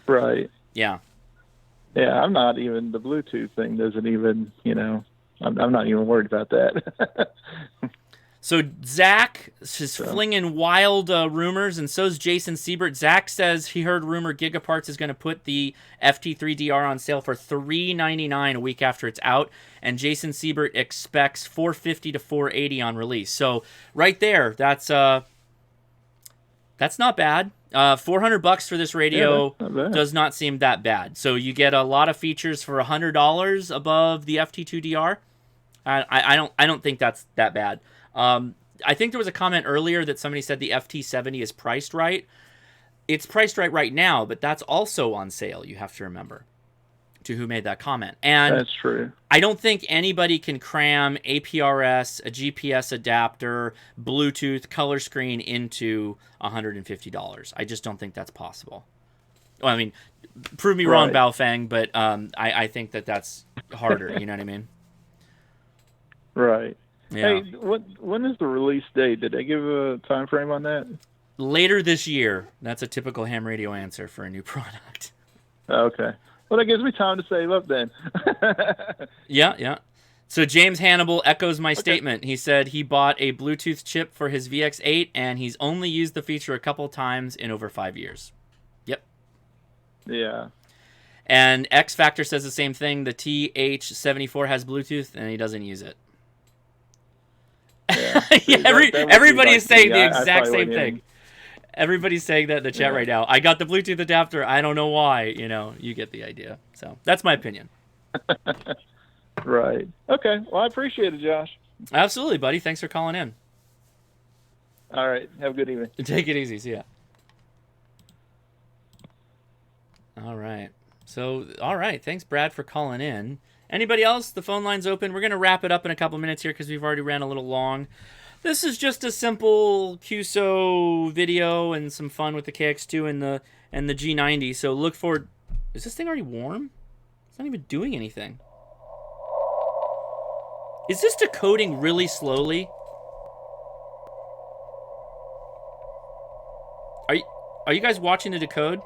Right. Yeah. Yeah, I'm not even, the Bluetooth thing doesn't even, I'm not even worried about that. So Zach is flinging wild rumors, and so's Jason Siebert. Zach says he heard rumor Gigaparts is going to put the FT3DR on sale for $399 a week after it's out, and Jason Siebert expects $450 to $480 on release. So right there, that's not bad. $400 for this radio does not seem that bad. So you get a lot of features for $100 above the FT2DR. I don't think that's that bad. I think there was a comment earlier that somebody said the FT70 is priced right. It's priced right now, but that's also on sale, you have to remember, to who made that comment. And that's true. I don't think anybody can cram APRS, a GPS adapter, Bluetooth, color screen into $150. I just don't think that's possible. Well, I mean, prove me wrong, Baofeng, but I think that's harder, you know what I mean? Right. Yeah. Hey, when is the release date? Did they give a time frame on that? Later this year. That's a typical ham radio answer for a new product. Okay. Well, that gives me time to save up then. Yeah. So James Hannibal echoes my statement. He said he bought a Bluetooth chip for his VX8, and he's only used the feature a couple times in over 5 years. Yep. Yeah. And X Factor says the same thing. The TH74 has Bluetooth, and he doesn't use it. Yeah, everybody is saying the exact same thing. Everybody's saying that in the chat right now. I got the Bluetooth adapter. I don't know why. You get the idea. So that's my opinion. Right. Okay. Well, I appreciate it, Josh. Absolutely, buddy. Thanks for calling in. All right. Have a good evening. Take it easy. See ya. All right. So, all right. Thanks, Brad, for calling in. Anybody else? The phone line's open. We're going to wrap it up in a couple minutes here because we've already ran a little long. This is just a simple QSO video and some fun with the KX2 and the G90. So look forward. Is this thing already warm? It's not even doing anything. Is this decoding really slowly? Are you guys watching the decode?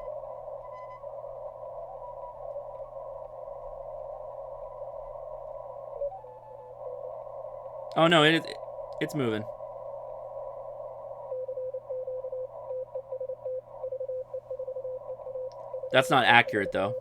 Oh no, it's moving. That's not accurate though.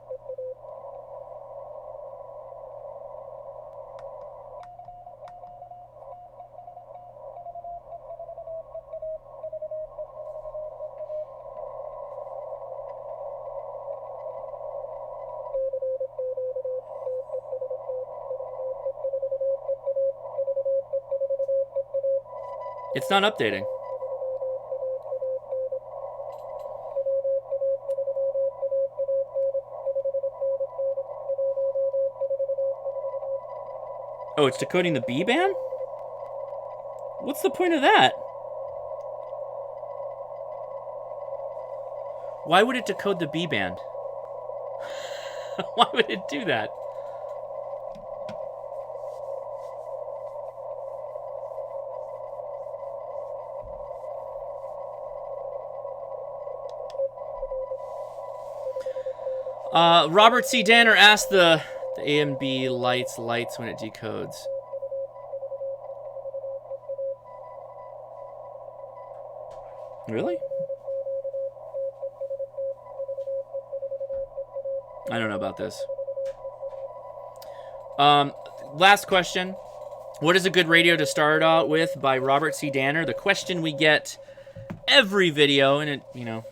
It's not updating. Oh, it's decoding the B band? What's the point of that? Why would it decode the B band? Why would it do that? Robert C. Danner asked the A and B lights when it decodes. Really? I don't know about this. Last question. What is a good radio to start out with by Robert C. Danner? The question we get every video, and it, you know,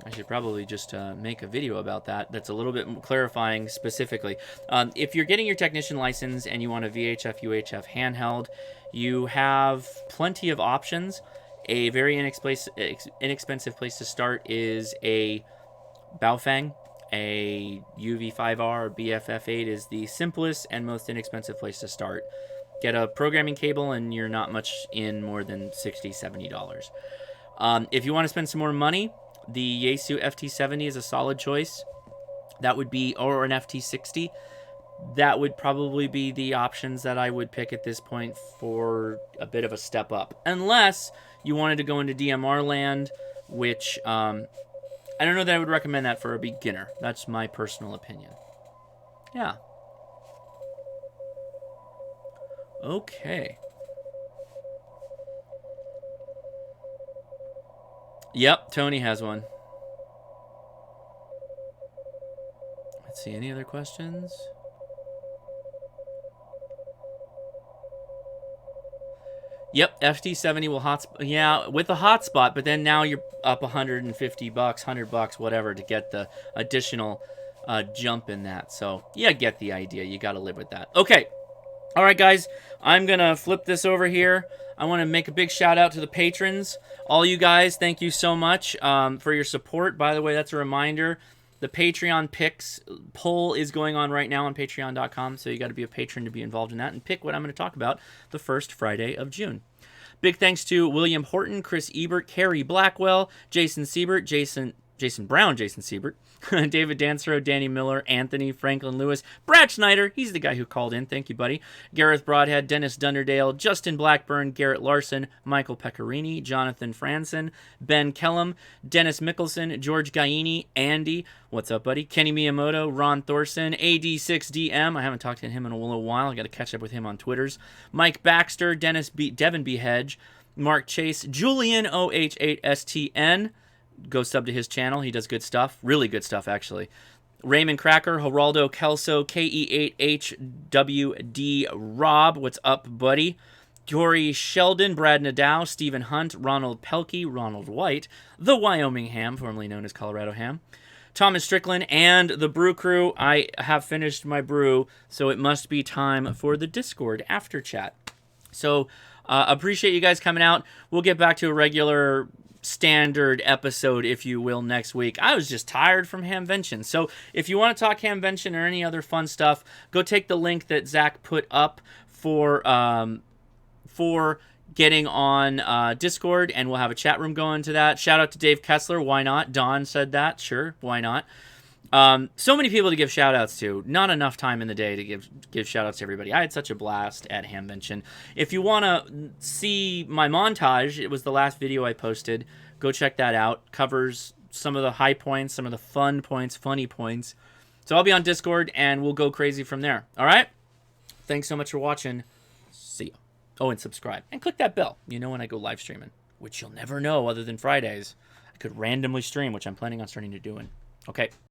I should probably just make a video about that. That's a little bit clarifying specifically. If you're getting your technician license and you want a VHF, UHF handheld, you have plenty of options. A very inexpensive place to start is a Baofeng. A UV5R or BFF8 is the simplest and most inexpensive place to start. Get a programming cable and you're not much in more than $60, $70. If you want to spend some more money, the Yaesu FT70 is a solid choice. That would be, or an FT60. That would probably be the options that I would pick at this point for a bit of a step up. Unless you wanted to go into DMR land, which I don't know that I would recommend that for a beginner. That's my personal opinion. Yeah. Okay. Yep, Tony has one. Let's see, any other questions? Yep, FT70 will hotspot. Yeah, with a hotspot, but then now you're up $150, $100, whatever, to get the additional jump in that. So, yeah, get the idea. You got to live with that. Okay. All right, guys, I'm going to flip this over here. I want to make a big shout out to the patrons. All you guys, thank you so much for your support. By the way, that's a reminder. The Patreon picks poll is going on right now on patreon.com, so you got to be a patron to be involved in that and pick what I'm going to talk about the first Friday of June. Big thanks to William Horton, Chris Ebert, Carrie Blackwell, Jason Siebert, Jason Brown, Jason Siebert, David Dansero, Danny Miller, Anthony, Franklin Lewis, Brad Schneider, he's the guy who called in, thank you, buddy, Gareth Broadhead, Dennis Dunderdale, Justin Blackburn, Garrett Larson, Michael Pecorini, Jonathan Franson, Ben Kellum, Dennis Mickelson, George Gaini, Andy, what's up, buddy, Kenny Miyamoto, Ron Thorson, AD6DM, I haven't talked to him in a little while, I got to catch up with him on Twitters, Mike Baxter, Devin B. Hedge, Mark Chase, Julian OH8STN, go sub to his channel. He does good stuff. Really good stuff, actually. Raymond Cracker, Geraldo Kelso, KE8HWD Rob. What's up, buddy? Jory Sheldon, Brad Nadow, Stephen Hunt, Ronald Pelkey, Ronald White, the Wyoming Ham, formerly known as Colorado Ham, Thomas Strickland, and the Brew Crew. I have finished my brew, so it must be time for the Discord after chat. So, appreciate you guys coming out. We'll get back to a regular standard episode, if you will, next week. I was just tired from Hamvention. So if you want to talk Hamvention or any other fun stuff, go take the link that Zach put up for getting on Discord, and we'll have a chat room going to that. Shout out to Dave Kessler. Why not? Don said that. Sure, why not? So many people to give shout outs to. Not enough time in the day to give shout outs to everybody. I had such a blast at Hamvention. If you want to see my montage, it was the last video I posted. Go check that out. Covers some of the high points, some of the fun points, funny points. So I'll be on Discord, and we'll go crazy from there. All right? Thanks so much for watching. See ya. Oh, and subscribe. And click that bell. You know when I go live streaming, which you'll never know other than Fridays. I could randomly stream, which I'm planning on starting to do. Okay.